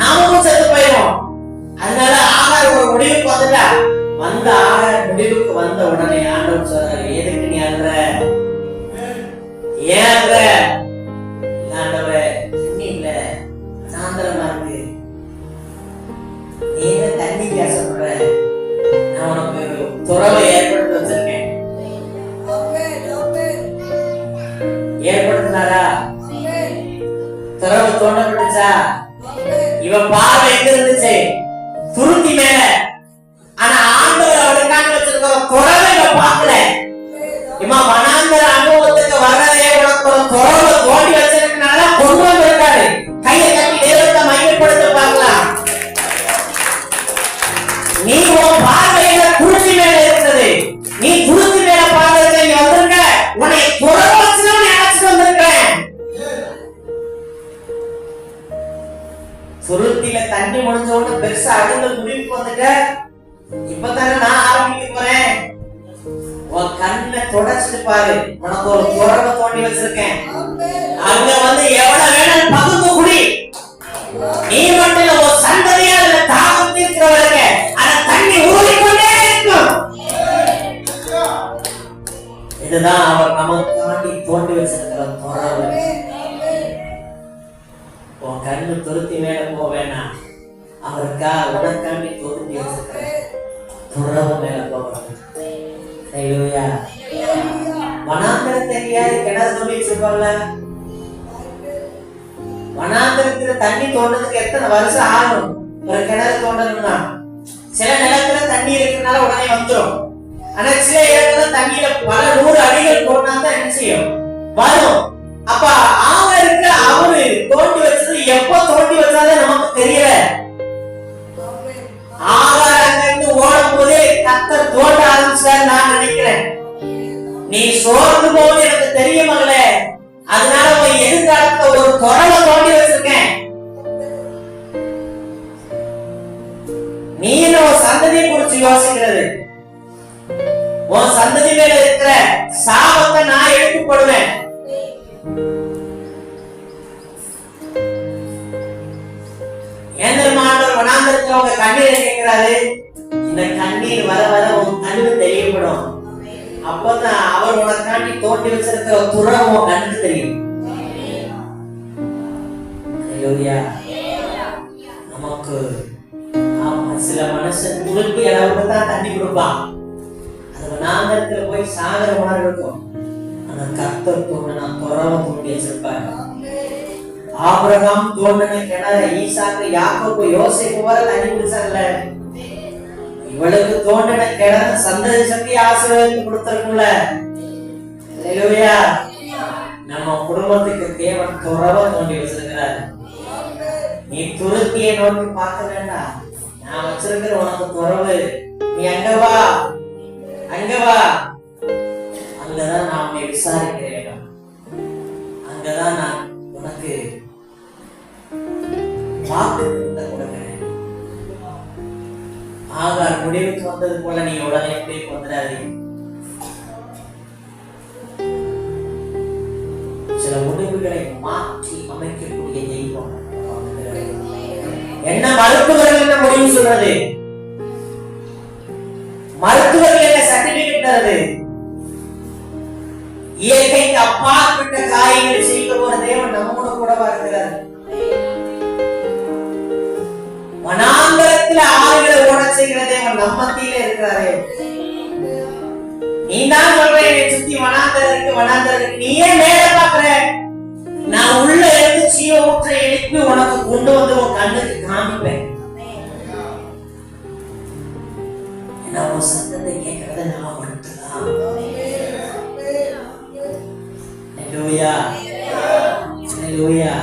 நாமும் செத்து போயிடும். அதனால ஆகாரம் ஒரு முடிவுக்கு வந்துட்டா. வந்த ஆகார முடிவுக்கு வந்த உடனே ஆண்டவர் சொல்றாரு, எதுக்கு நீ அல்ற, ஏன் அல்ற? ஆண்டவரே தண்ணி இல்ல, சாந்திரமா இருக்கு, நீ என்ன தண்ணிக்கு ஆசைப்படுற? நான் உனக்கு ஒரு துறவை ஏற்படுத்தி வச்சிருக்கேன். ஏற்படுத்தினாரா? துறவு தோண்டப்பட்டுச்சா? இவன் பார்வை எங்க இருந்துச்சு? துருத்தி மேல. ஆனா ஆண்டவர் அவனுக்காக வச்சிருக்க துறவை இவன் பார்க்கல. இம்மா வனாந்தர அனுபவத்துக்கு வர்றதே உனக்கு ஒரு துறவை தோண்டி வச்சிருக்கனால கொண்டு வந்திருக்காரு. கையை தட்டி தேவத்தை மையப்படுத்த பார்க்கலாம். நீ உன் பார்வையில துருத்தி மேல இருக்கிறது, நீ துருத்தி மேல பார்வையில நீ வந்திருக்க. உன்னை துறவு வச்சுதான் நினைச்சிட்டு வந்திருக்கிறேன். சுருத்தில தண்ணி முடிஞ்சோன்னு பெருசா அடிந்த முடிவுக்கு வந்துட்ட. இப்பதானே நான் ஆரம்பிக்க போறேன். உன் கண்ணை தொடச்சிட்டு பாரு, உனக்கு ஒரு துறவை தோண்டி வச்சிருக்கேன். அங்க வந்து எவ்வளவு வேணும் பகுந்து குடி. நீ மட்டும் ஒரு சந்ததியா அதுல தாகம் தீர்க்கிறவங்க அந்த தண்ணி ஊறிக்கொண்டே இருக்கும். இதுதான் அவர் நமக்காண்டி தோண்டி வச்சிருக்கிற துறவு. உன் கண்ணு துருத்தி மேல போக வேணாம், அவருக்கா உனக்காண்டி தோண்டி வச்சிருக்கிற துறவு மேல போகணும். வனாந்தரத்தை எங்கேயாவது கிணறு தோண்டி வச்சிருப்பாங்கல்ல, வனாந்தரத்துல தண்ணி தோண்டதுக்கு எத்தனை வருஷம் ஆகும்? ஒரு கிணறு தோண்டணும்னா சில நிலத்துல தண்ணி இருக்கிறதுனால உடனே வந்துடும். ஆனா சில இடத்துல தண்ணியில பல 100 அடிகள் தோண்டினா தான் என்ன செய்யும், வரும். அப்ப அவருக்கு அவரு தோண்டி வச்சது எப்போ தோண்டி வச்சாலே நமக்கு தெரியல. ஆகாரங்க ஓடும் போதே கத்தர் தோண்ட ஆரம்பிச்சாரு நான் நினைக்கிறேன். நீ சோர்ந்து போது எனக்கு தெரிய மகளே, அதனால உன் எதிர்காலத்துல ஒரு துறவை தோண்டி வச்சிருக்கேன். நீ உன் சந்ததியை குறிச்சு யோசிக்கிறது, உன் சந்ததி மேல இருக்கிற சாபத்தை நான் எடுத்து போடுவேன். ஏந்திரமானவர் வனாந்தரத்துல உங்க கண்ணீரை கேட்கிறாரு. இந்த கண்ணீர் வர வர உன் கண்ணு தெரியப்படும். அப்பதான் அவர் உனக்காண்டி தோண்டி வச்சிருக்கிற துறவு உன் கண்ணுக்கு தெரியும். நமக்கு சில மனுஷன் துருப்பி அளவுக்கு தான் தண்ணி கொடுப்பான். அது வனாந்தரத்துல போய் சாகர உணர்வு இருக்கும். ஆனா கர்த்தர் தோண்டினா துறவை தோண்டி வச்சிருப்பாரு. ஆபிரகாம் தோண்டின கிணறு, ஈசாக்கு, யாக்கோபு, யோசேப்பு வர தண்ணி குடிச்சாங்கல்ல. இவளுக்கு தோண்டின கிணறு சந்ததி சக்தி ஆசீர்வாதத்தை கொடுத்திருக்கும்ல. அல்லேலூயா. நம்ம குடும்பத்துக்கு தேவன் துறவை தோண்டி வச்சிருக்கிறார். நீ துருத்தியை நோக்கி பார்க்க வேண்டாம். நான் வச்சிருக்கிற உனக்கு துறவு. நீ அங்க வா, அங்க வா. அங்கதான் நான் உன்னை விசாரிக்கிற இடம். அங்கதான் நான் உனக்கு வாக்கு கொடுக்கிறேன். ஆகார் முடிவுக்கு வந்தது போல நீ உடனே போய் வந்துடாதே. சில முடிவுகளை மாற்றி அமைக்கக்கூடிய தெய்வம் என்ன மருத்துவர்கள் என்ன முடிவு சொல்றது? மருத்துவர்கள் என்ன சர்டிபிகேட் தருது? இயற்கைக்கு அப்பாற்பட்ட காரியங்கள் செய்ய போற தேவன் நம்மோட கூட வருகிறார். வனாந்தரத்தில் ஆறுகளை ஓட செய்கிற தேவன் நம்ம மத்தியில இருக்கிறாரே. நீ தான் சொல்ற என்னை சுத்தி வனாந்தரம் இருக்கு, நீ ஏன் மேல பாக்குற? நான் உள்ள இருந்து சீவ ஊற்றை எழுப்பி உனக்கு கொண்டு வந்து உன் கண்ணுக்கு காமிப்பேன். உன் சத்தத்தை கேட்கறத நான் மட்டும்தான். ஹல்லேலூயா, ஹல்லேலூயா.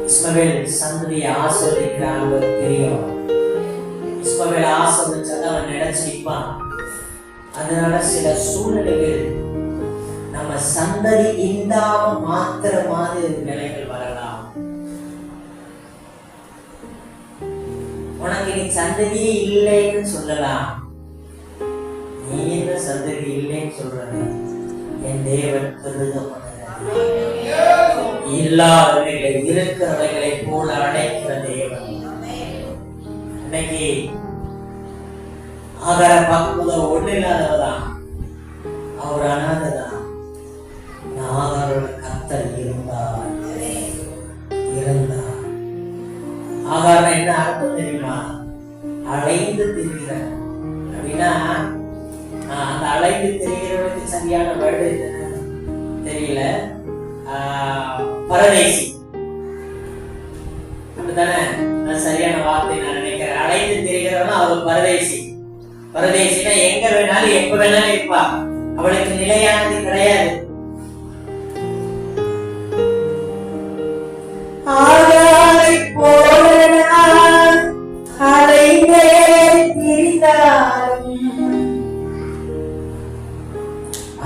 இஸ்மவேல் சந்ததியை ஆசீர்வதிக்கிறாங்க தெரியும். இஸ்மவேல் ஆசீர்வதிச்சா அவன் நினைச்சு நிற்பான். அதனால சில சூழ்நிலைகள் நம்ம சந்ததி இல்லாம மாத்திர மாதிரி நிலைகள் வரலாம். உனக்கு நீ சந்ததியே இல்லைன்னு சொல்லலாம். நீ என்ன சந்ததி இல்லைன்னு சொல்றது? என் தேவன் இல்லாதவைகளை இருக்கிறவைகளை போல அடைக்கிற தேவன். இன்னைக்கு ஆகார பக்குவம் ஒண்ணு இல்லாதவதான், அவர் அனாததான். ஆகாரோட கர்த்தர் இருந்தார். ஆகாரம் என்ன அர்த்தம் தெரியுமா? அலைந்து திரிகிற அப்படின்னா, அந்த அலைந்து திரிகிறவனுக்கு சரியான வேர்டு தெரியல. பரதேசி அப்படித்தானே சரியான வார்த்தை நான் நினைக்கிறேன். அலைந்து திரிகிறவன் அவர் பரதேசி. பரதேசினா எங்க வேணாலும் எப்ப வேணாலும் இருப்பா, அவளுக்கு நிலையானது கிடையாது. ஆகாரை போல நான் அலைந்தே திரிந்தாலும்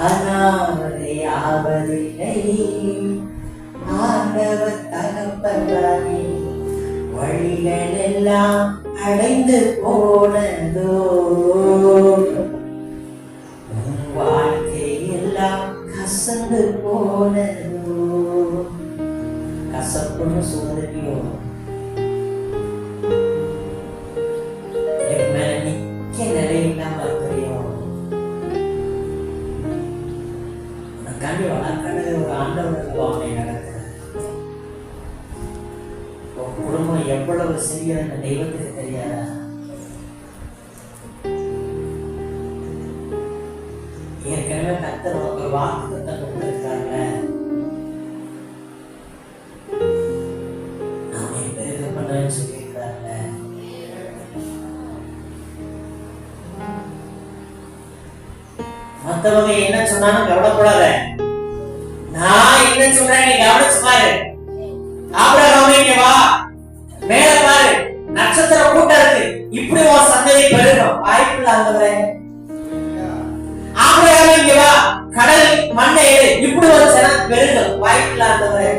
அனாதை ஆவதில்லை. ஆண்டவர் தகப்பனாரே, வழிகள் எல்லாம் அடைந்து போனதோ, வாழ்க்கை எல்லாம் கசந்து போனதோ. கசப்புன்னு சோதனையோ மேல நிக்க நிலையில்லாம தெரியும். உனக்காண்டி வளர்க்கிறது ஒரு ஆண்டவர் பாவனை நடக்குது. உன் குடும்பம் எவ்வளவு செய்கிற தெய்வத்துக்கு தெரியாதா? ஏற்கனவே கர்த்தர் உனக்கு ஒரு வாக்குத்தத்தம் கொடுத்திருக்காங்க. சொல்லியிருக்காங்க. மத்தவங்க என்ன சொன்னாலும் கவலைப்படாத. நான் என்ன சொல்றேன் நீ கவனிச்சு பாரு. ஆபிரகாமே இங்க வா, மேல பாரு, நட்சத்திர கூட்டம் இருக்கு, இப்படி உன் சந்ததி பெருகும். வாய்ப்புல ஆண்டவரே. ஆபிரகாமே இங்க வா, கடல் மண்ணை எடு, இப்படி ஒரு சனம் பெருகும். வாய்ப்புல ஆண்டவரே.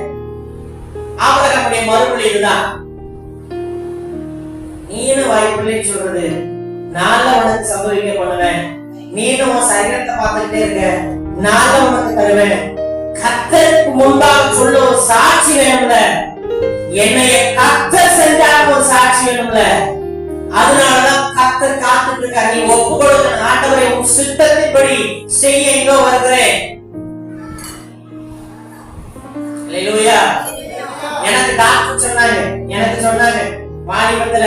ஆபிரகாமுடைய மறுமொழி இதுதான். நீனும் வாய்ப்புள்ளேன்னு சொல்றது, நாள உனக்கு சம்பவிக்க பண்ணுவேன். நீனும் உன் சரீரத்தை பார்த்துக்கிட்டே இருக்க, நாள உனக்கு தருவேன். கர்த்தருக்கு முன்பாக சொல்ல ஒரு சாட்சி வேணும்ல. என்னைய கர்த்தர் செஞ்சாலும் ஒரு சாட்சி வேணும்ல. அதனாலதான் கர்த்தர் காத்துட்டு இருக்க. நீ ஒப்பு கொடுக்க, ஆண்டவரை உன் சித்தத்தின்படி செய்ய எங்கோ வருகிறேன். ஹல்லேலூயா. எனக்கு டாக்டர் சொன்னாங்க வாலிபத்துல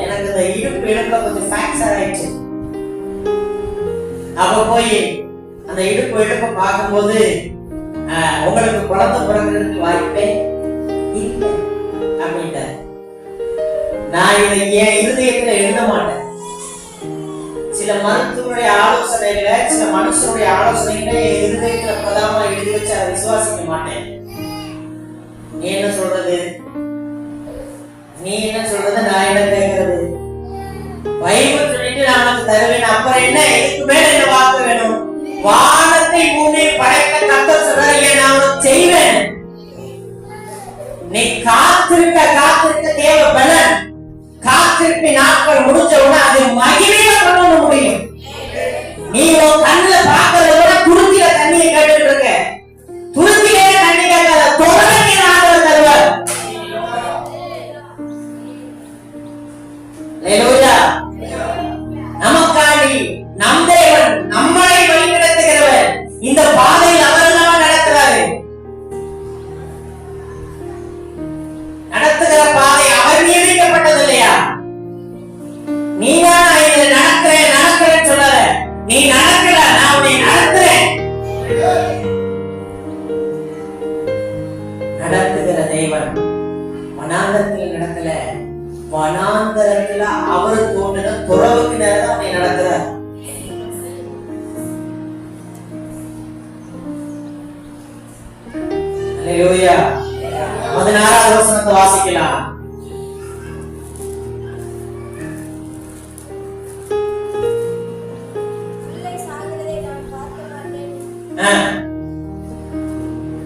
எனக்கு இந்த இடுப்புல கொஞ்சம் ஃபிராக்சர் ஆயிடுச்சு. அப்ப போய் அந்த இடுப்பு பார்க்கும்போது உங்களுக்கு குழந்தை பிறக்கிறதுக்கு வாய்ப்பே இல்லை அப்படின்ட்டு நான் இதை என் இருதயத்துல எழுத மாட்டேன். சில மருத்துவருடைய ஆலோசனைகளை, சில மனுஷனுடைய ஆலோசனைகளை என் இருதயத்துல பிரதாமா எழுதி வச்சு அதை விசுவாசிக்க மாட்டேன். நீ என்ன சொல்றது, நான் என்ன கேட்கறது? பைபிள் சொல்லிட்டு நான் உனக்கு தருவேன். அப்புறம் என்ன, இதுக்கு மேல என்ன வார்த்தை வேணும்? வானத்தை பூமியை படைக்க கர்த்தர் சொல்றாரு, நான் உனக்கு செய்வேன். நீ காத்திருக்க தேவ பலன். காத்திருப்பி நாட்கள் முடிஞ்ச உடனே அது மகிமையில கொண்டு முடியும். நீ உன் கண்ணுல பார்க்கறத விட துருத்தில தண்ணியை கேட்டுட்டு இருக்க. துருத்திலே தண்ணி கேட்காத, தொடர்ந்து ஆண்டவர் நீதான் நான் இதை நடக்கிறேன்னு சொல்லாத. நீ நடக்கல, நான் உன்னை நடத்துறேன். நடத்துகிற தேவன் வனாந்தரத்தில் நடக்கல, வனாந்தரத்துல அவரு தோன்றின துறவுக்கு நேரம் அவனை நடத்துறார். அல்லேலூயா. 16வது வசனத்தை வாசிக்கலாம்.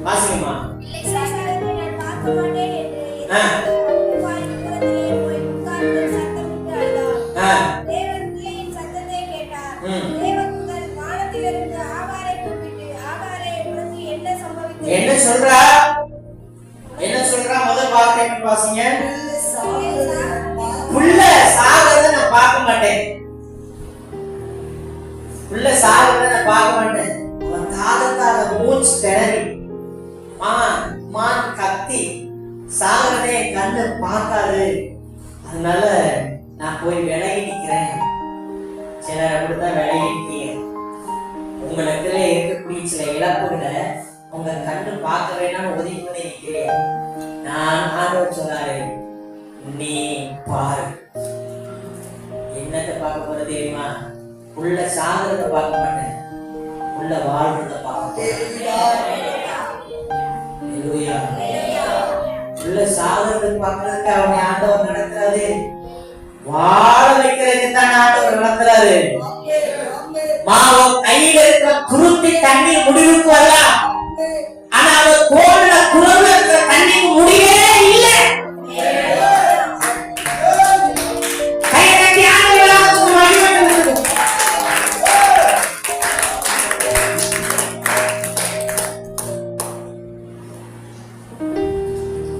வாசிக்கமா. என்ன சொல்றா? முதல் வார்த்தை வாசிங்க. புள்ள சாகிறத நான் பார்க்க மாட்டேன். புள்ள சாகிறத நான் பார்க்க மாட்டேன். அவன் தாகத்தால மூச்சு திணறி மான் கத்தி சாகிறதே என் கண்ணு பார்க்காது. அதனால நான் போய் விலகி நிக்கிறேன். சிலர் அப்படித்தான் விலகி நிற்கிறீங்க. உங்களுக்கு இருக்கக்கூடிய சில இழப்புகளை உங்க கண்ணு பார்க்க வேண்டாம் ஒதுக்கி பண்ணி நிற்கிறேன். நான் ஆண்டவர் சொன்னாரு, நீ பாரு. என்னத்தை பார்க்க போறது தெரியுமா? உள்ள சாகிறத பார்க்க மாட்டேன், உள்ள வாழ்றத பார்க்க. உள்ள சாகிறத பார்க்கறதுக்கு அவனை ஆண்டவர் நடத்துறாரு. வாழ வைக்கிறதுக்கு தான் ஆண்டவர் நடத்துறாரு. கையில இருக்கிற குருத்தி தண்ணீர் முடிவுக்கு வரலாம், ஆனா அவர் கோவில குரல்ல இருக்கிற தண்ணீர் முடிவே இல்லை.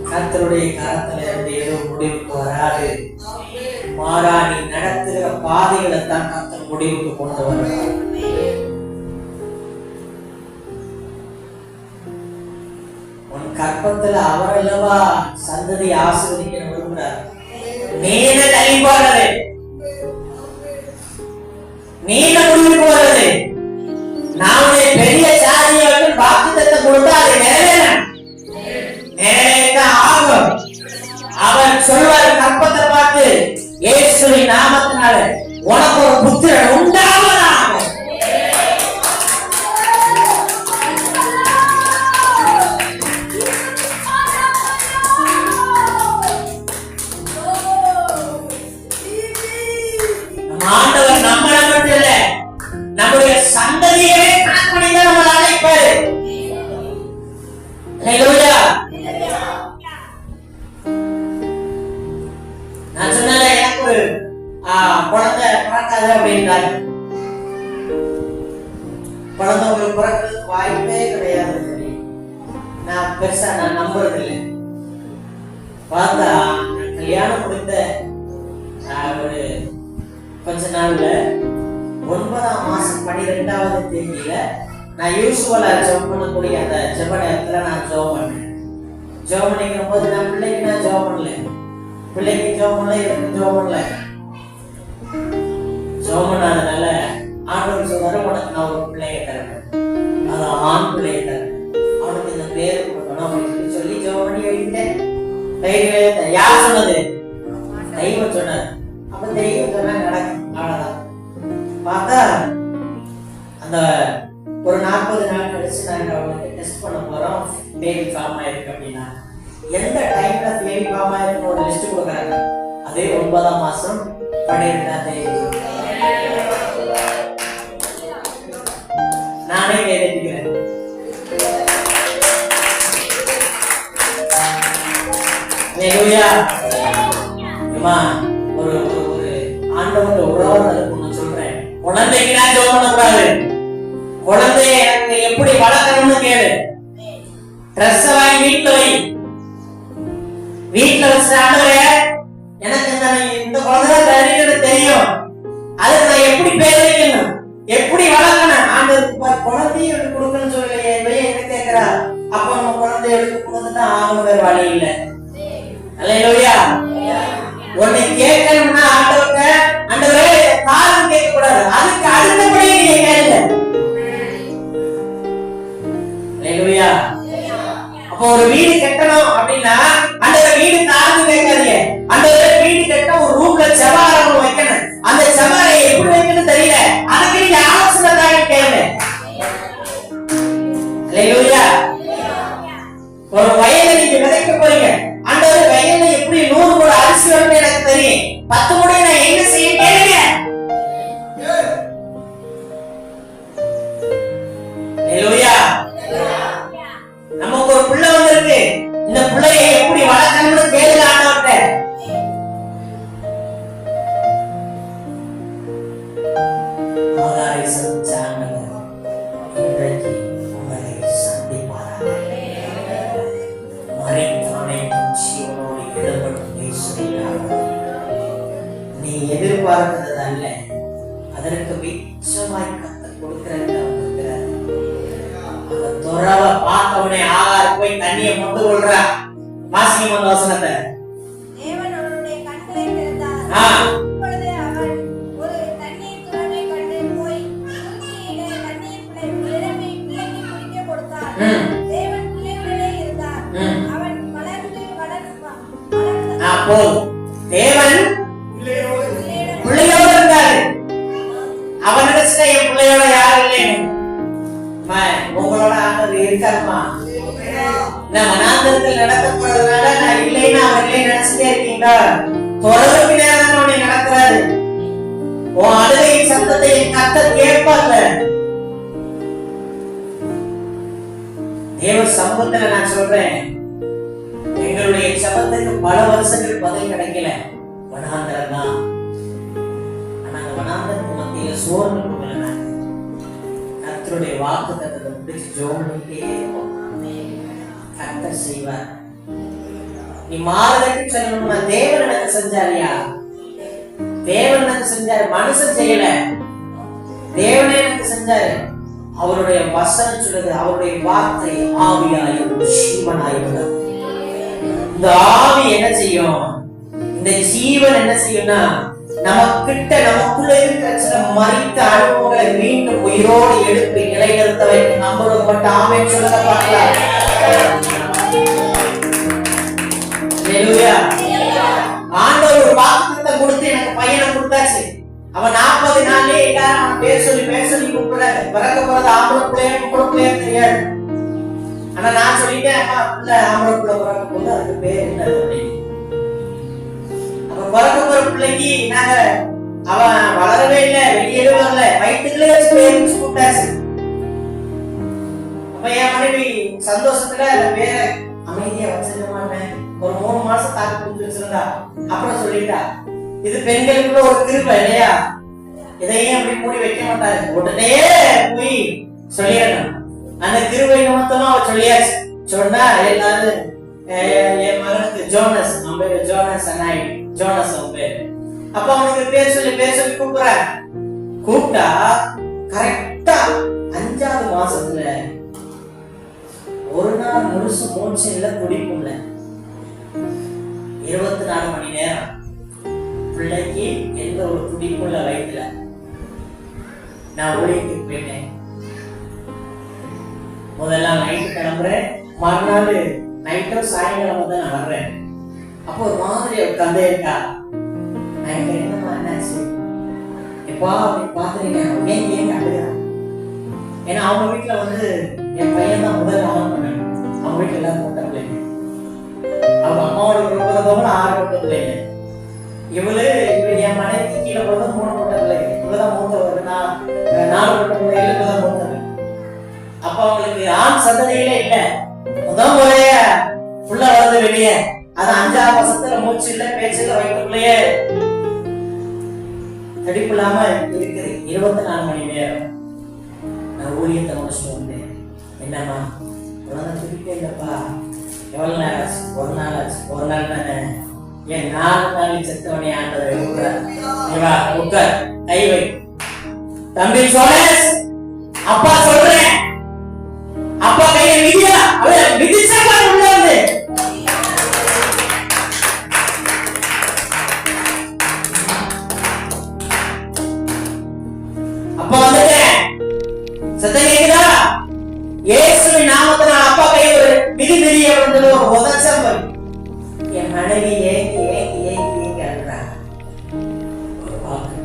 கர்த்தருடைய கரத்துல இருந்து ஏதோ முடிவுக்கு வராது. மாறா நீ நடத்துகிற பாதைகளை தான் கர்த்தர் முடிவுக்கு கொண்டு வருகிறார். உன் கற்பத்துல அவர் அல்லவா சந்ததி ஆசீர்வதிக்க விரும்புகிறார். நீன தள்ளிப்பாடுறது, நீன முடிவுக்கு வர்றது. நான் உடைய பெரிய சாதியவர்கள் வாக்குத்தத்தை கொடுத்தா அது நிறைவேறணும், நிறைவேற்ற ஆகும். அவர் சொல்வார் கற்பத்தை பார்த்து, இயேசுவின் நாமத்தினால உனக்கு ஒரு புத்திரன் உண்டாவதாக. ஆண்டவர் நம்மளை மட்டும் இல்ல, நம்முடைய சந்ததியவே கணக்கு பண்ணி தான் நம்மளை அழைப்பாரு. நான் சொன்னல எனக்கு ஒரு குழந்தை பிறக்காது அப்படின்றாரு. குழந்தை உங்களுக்கு பிறக்கிறதுக்கு வாய்ப்பே கிடையாது. நான் பெருசா நான் நம்புறது இல்லை. பார்த்தா கல்யாணம் முடிந்த ஒரு கொஞ்ச நாள்ல 9ஆம் மாசம் 12வது தேதியில நான் யூசுவலா ஜெபம் பண்ணக்கூடிய அந்த ஜெப நேரத்துல நான் ஜெபம் பண்ணேன். ஜெபம் பண்ணிக்கிற போது நான் பிள்ளைக்கு நான் ஜெபம் பண்ணல, பிள்ளைக்கு ஜெபம் பண்ணல, எனக்கு ஜெபம் பண்ணல. ஜெபம் பண்ணாதனால ஆண்டவர் சொல்றாரு, உனக்கு நான் ஒரு பிள்ளையை தரேன், அது ஆண் பிள்ளையை தரேன், அவனுக்கு இந்த பேரு கொடுக்கணும் அப்படின்னு சொல்லி ஜெபம் பண்ணி எழுதிட்டேன். தைரியம் யார் சொன்னது? தெய்வம் சொன்னார். அப்ப தெய்வம் சொன்னா நடக்கும், அவ்வளவுதான். பார்த்தா அந்த ஒரு 40 நாள் கழிச்சு நாங்க அவங்களுக்கு டெஸ்ட் பண்ண போறோம், பேபி ஃபார்ம் ஆயிருக்கு அப்படின்னா. எந்த டைம்ல பேபி ஃபார்ம் ஆயிருக்கு ஒரு லிஸ்ட் கொடுக்குறாங்க. அதே 9ஆம் மாசம் 12ஆம் தேதி. நானே கேட்டுக்கிறேன். ஒரு ஆண்டவன் உறவு சொல்றேன். குழந்தைக்கு நான் ஜெபம் பண்ணக்கூடாது. குழந்தைய எனக்கு எப்படி வளர்க்கணும்னு கேளு. ட்ரெஸ் வாங்கி வீட்டுல வை. வீட்டுல வச்ச ஆண்டவரே, எனக்கு இந்த குழந்தை தெரியும், அதுக்கு நான் எப்படி பேர் வைக்கணும், எப்படி வளர்க்கணும். ஆண்டவருக்கு குழந்தைய எடுத்து கொடுக்கணும்னு சொல்லலையே, என்ன கேட்கிறா? அப்ப நம்ம குழந்தைய எடுத்து கொடுத்துதான் ஆகணும், வேற வழி இல்லை. அல்லேலூயா. உன்னை கேட்கணும்னா ஆண்டவர்கிட்ட, ஆண்டவரே அப்போ ஒரு வீடு கட்டணும் அப்படின்னா அந்த வீடு தாழ்ந்து கேட்காதீங்க. அந்த வீடு கட்ட ஒரு ரூம்ல செவாரம் வைக்கணும். அந்த செவாரை எப்படி வைக்கணும் தெரியல, அதுக்கு நீங்க ஆலோசனை தான் கேளுங்க. அல்லேலூயா. ஒரு வயலை நீங்க விதைக்க போறீங்க, அந்த வயல்ல எப்படி 100 மூட அரிசி வரும்னு எனக்கு தெரியும். 10 மூடை நான் என்ன செய்ய கேளுங்க. அல்லேலூயா. நமக்கு ஒரு பிள்ளை வந்திருக்கு, இந்த பிள்ளையை எப்படி வளர்க்கணும்னு கேளுங்க ஆண்டவர்கிட்ட. ஆதாரை சந்திச்சாண்டவர் இன்றைக்கு உங்களை சந்திப்பாராக. மறைத்தானே ஜீவனோடு இடப்படும் பேசுகிறார். நீ எதிர்பார்க்கிறது அல்ல, அதற்கு மிச்சமாய் கர்த்தர் கொடுக்கிறார். துறவ பார்த்தவனே ஆகார் போய் தண்ணியை மொண்டு கொள்றா. வாசிங்க அந்த வசனத்தை. தேவன் அவருடைய கண்களை திறந்தார். அப்பொழுது அவன் ஒரு தண்ணீர் துறவை கண்டு போய் குறுக்கியிலே தண்ணீர் பிள்ளைக்கு குடிக்க கொடுத்தார். தேவன் பிள்ளையுடனே இருந்தார். அவன் வளர்ந்து தேவன் பிள்ளையோட இருந்தாரு. அவன் நினைச்சா என் பிள்ளையோட யாரும் இல்லைன்னு. உங்களோட ஆண்டவர் இருக்காருமா. நான் மனாந்தரத்தில் நடத்தப்படுறதுனால நான் இல்லைன்னா அவர் இல்லை நினைச்சுட்டே இருக்கீங்களா? தொடர்பு நேரம் உன்னை நடக்கிறாரு. உன் அழுகையின் சத்தத்தை கர்த்தர் கேட்பார்ல. தேவ சமூகத்துல நான் சொல்றேன், எங்களுடைய சபத்துக்கு பல வருஷங்கள் பதில் கிடைக்கல. வனாந்தரம் தான். ஆனா அந்த வனாந்தரத்து மத்தியில சோர்ந்து கர்த்தருடைய வாக்குத்தத்தத்தை பிடிச்சு ஜோம்னிட்டே கர்த்தர் செய்வார். நீ மாறுதற்கு சொல்லணும்னா தேவன் எனக்கு செஞ்சாரியா? தேவன் எனக்கு செஞ்சாரு, மனுஷன் செய்யல. தேவனே எனக்கு செஞ்சாரு. அவருடைய வசனம் சொல்லுது, அவருடைய வார்த்தை ஆவியாயும் ஜீவனாயும். இந்த ஆவி என்ன செய்யும்? இந்த ஜீவன் என்ன செய்யும்னா நமக்கிட்ட நமக்குள்ள இருக்கிற சில மரித்த அனுபவங்களை மீண்டும் உயிரோடு எழுப்பி நிலைநிறுத்த வைக்கும். நம்மளுக்கு மட்டும் ஆமென் சொல்லுங்க பார்க்கலாம். அல்லேலூயா. ஆண்டவர் ஒரு வாக்குத்தத்தத்தை கொடுத்து எனக்கு பையனை கொடுத்தாச்சு. அவன் 40 நாள்லயே எல்லாரும் பேர் சொல்லி கூப்பிடுறாரு. பிறக்க போறது ஆம்பளை பிள்ளைய பிள்ளைய தெரியாது. ஆனா நான் சொல்லிட்டேன், அம்மா பிள்ளை ஆம்பளை பிள்ளை பிறக்க போது அதுக்கு பேர் என்ன அப்படின்னு. பிறக்க போற பிள்ளைக்கு நாங்க அவன் வளரவே இல்லை, வெளியே வரல, வயிற்றுக்குள்ளே வச்சு பேர் கூப்பிட்டாச்சு. அப்ப என் மனைவி சந்தோஷத்துல அந்த பேரை அமைதியா வச்சிருக்க மாட்டேன், ஒரு 3 மாசம் தாக்கு கொடுத்து வச்சிருந்தா. அப்புறம் சொல்லிட்டா, இது பெண்களுக்குள்ள ஒரு கிருபை இல்லையா, இதையும் அப்படி மூடி வைக்க மாட்டாரு, உடனே போய் சொல்லிடணும். அந்த கிருபை நிமித்தமா அவ சொல்லியாச்சு. சொன்னா எல்லாரும் என் மகனுக்கு ஜோனஸ், அவன் பேரு ஜோனஸ் அனாயிடு, ஜோனஸ் அவன் பேரு. அப்ப அவனுக்கு பேர் சொல்லி கூப்பிடுற. கூப்பிட்டா கரெக்டா 5வது மாசத்துல ஒரு நாள் முழுசு மூச்சு இல்ல, துடிப்பும் இல்ல. 24 மணி நேரம் பிள்ளைக்கு எந்த ஒரு துடிப்பும் இல்ல வயிற்றுல. நான் ஊழியத்துக்கு போயிட்டேன். முதல்ல நைட்டு கிளம்புறேன், மறுநாள் நைட்டும் சாயங்காலம் தான் நான் வர்றேன். அப்போ ஒரு மாதிரி உட்காந்தே இருக்கா. நான் என்னமா என்னாச்சு எப்பா அப்படின்னு பாத்துறீங்க, ஏன் அழுகிறான். ஏன்னா அவங்க வீட்டுல வந்து என் பையன் தான் முதல்ல ஆன் பண்ணாங்க. அவங்க வீட்டுல எல்லாரும் பொட்ட பிள்ளைங்க, அவங்க அம்மாவோட 6 பொட்ட பிள்ளைங்க. இவள் என் மனைவிக்கு கீழே போறது 3 பொட்ட பிள்ளைங்க. இவதான் மூத்தவர், 4 பொட்ட பிள்ளைங்க, இவதான் மூத்தவர். அப்ப அவங்களுக்கு ஆண் சந்ததியிலே இல்லை. முதல் முறைய புள்ள வருது வெளியே. அது 5ஆம் மாசத்துல மூச்சு இல்ல, பேச்சு இல்ல, வயிற்றுக்குள்ளேயே தடிப்பு இல்லாம இருக்குது. 24 மணி நேரம் நான் ஊழியத்தை முடிச்சுட்டு வந்தேன். என்னம்மா குழந்தை துடிப்பே இல்லப்பா. எவ்வளவு நேரம் ஆச்சு? ஒரு நாள் ஆச்சு. ஒரு நாள் தானே, ஏன் 4 நாள் செத்தவனே ஆண்டதை உட்கார், கை வை. தம்பி சோழேஷ், அப்பா சொல்றேன், அப்பா கையை மிதியா, மிதிச்சா உள்ள வந்து அப்பா வந்துட்டேன். சத்தம் கேக்குதா? இயேசுவின் நாமத்தினால் அப்பா கையை ஒரு மிதி மிதிய மனைவி ஏங்கி ஏங்கி ஏங்கி ஏங்கி அழுறாங்க. ஒரு வாக்கு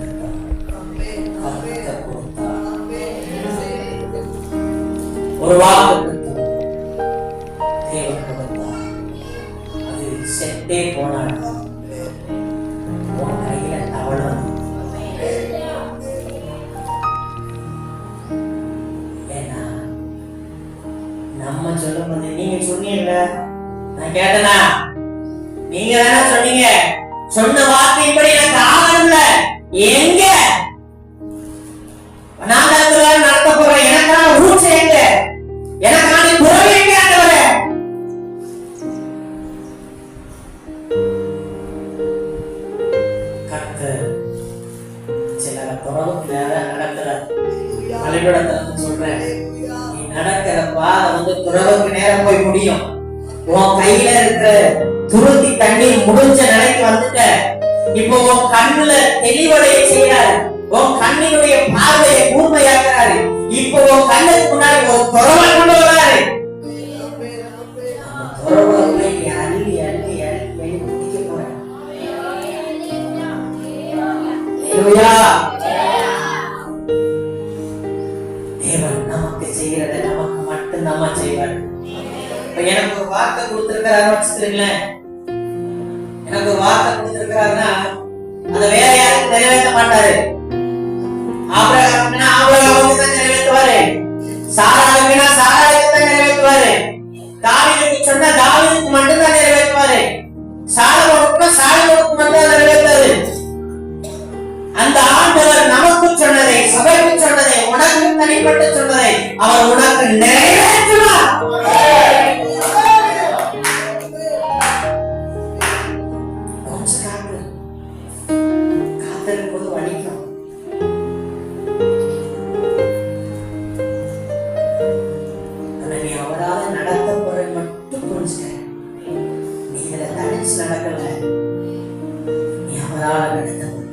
ஒரு வாக்கு தேவன் கொடுத்தார். அது செத்தே போனாள். உன் கையில தவளம். ஏன்னா நம்ம சொல்லும்போது நீங்க சொன்னீங்கல்ல, நான் கேட்டனா? நீங்க தானே சொன்னீங்க, சொன்ன வார்த்தையின்படி எனக்கு ஆகணும்ல. எங்க நான் நடத்த போறேன்? எனக்கான ஊர் எங்க? எனக்கான குரல் எங்க? ஆண்டவரே, கர்த்தர் சில குறவுக்கு நேரம் நடக்கிற பள்ளிக்கூடத்தை சொல்றேன். நீ நடக்கிற பாதை துறவுக்கு நேரம் போய் முடியும். உன் கையில இருக்கிற துருத்தி தண்ணீர் முடிஞ்ச நிலைக்கு வந்துட்ட. இப்போ உன் கண்ணுல தெளிவடைய செய்யறாரு. உன் கண்ணினுடைய பார்வையை கூர்மையாக்குறாரு. இப்போ உன் கண்ணுக்கு முன்னாடி ஒரு துறவை கொண்டு வராரு. துறவுகளை அள்ளி அள்ளி அள்ளி முடிக்க போறேன். தேவன் நமக்கு செய்யறதை நமக்கு மட்டும் நம்ம செய்வார். எனக்கு ஒரு வார்த்தை கொடுத்திருக்கிறாரு வச்சுக்கிறீங்களேன். எனக்கு ஒரு வார்த்தை கொடுத்திருக்கிறாருன்னா அதை வேற யாரும் நிறைவேற்ற மாட்டாரு. ஆபிரகாமுக்குனா ஆபிரகாமுக்கு தான் நிறைவேற்றுவாரு. சாராளுக்குனா சாராளுக்கு தான் நிறைவேற்றுவாரு. தாவீதுக்கு சொன்னா தாவீதுக்கு மட்டும் தான் நிறைவேற்றுவாரு. சாலமோனுக்குனா சாலமோனுக்கு மட்டும் தான் நிறைவேற்றாரு. அந்த ஆண்டவர் நமக்கு சொன்னதை, சபைக்கு சொன்னதை, உனக்கு தனிப்பட்டு சொன்னதை அவர் உனக்கு நிறைவேற்றுவார். காத்திருப்பது வலிக்கும். ஆனா நீ அவரால் நடத்தப்படுற மட்டும் புரிஞ்சுக்க. நீ இதுல தனிச்சு நடக்கல. நீ அவரால் நடத்தப்படுற.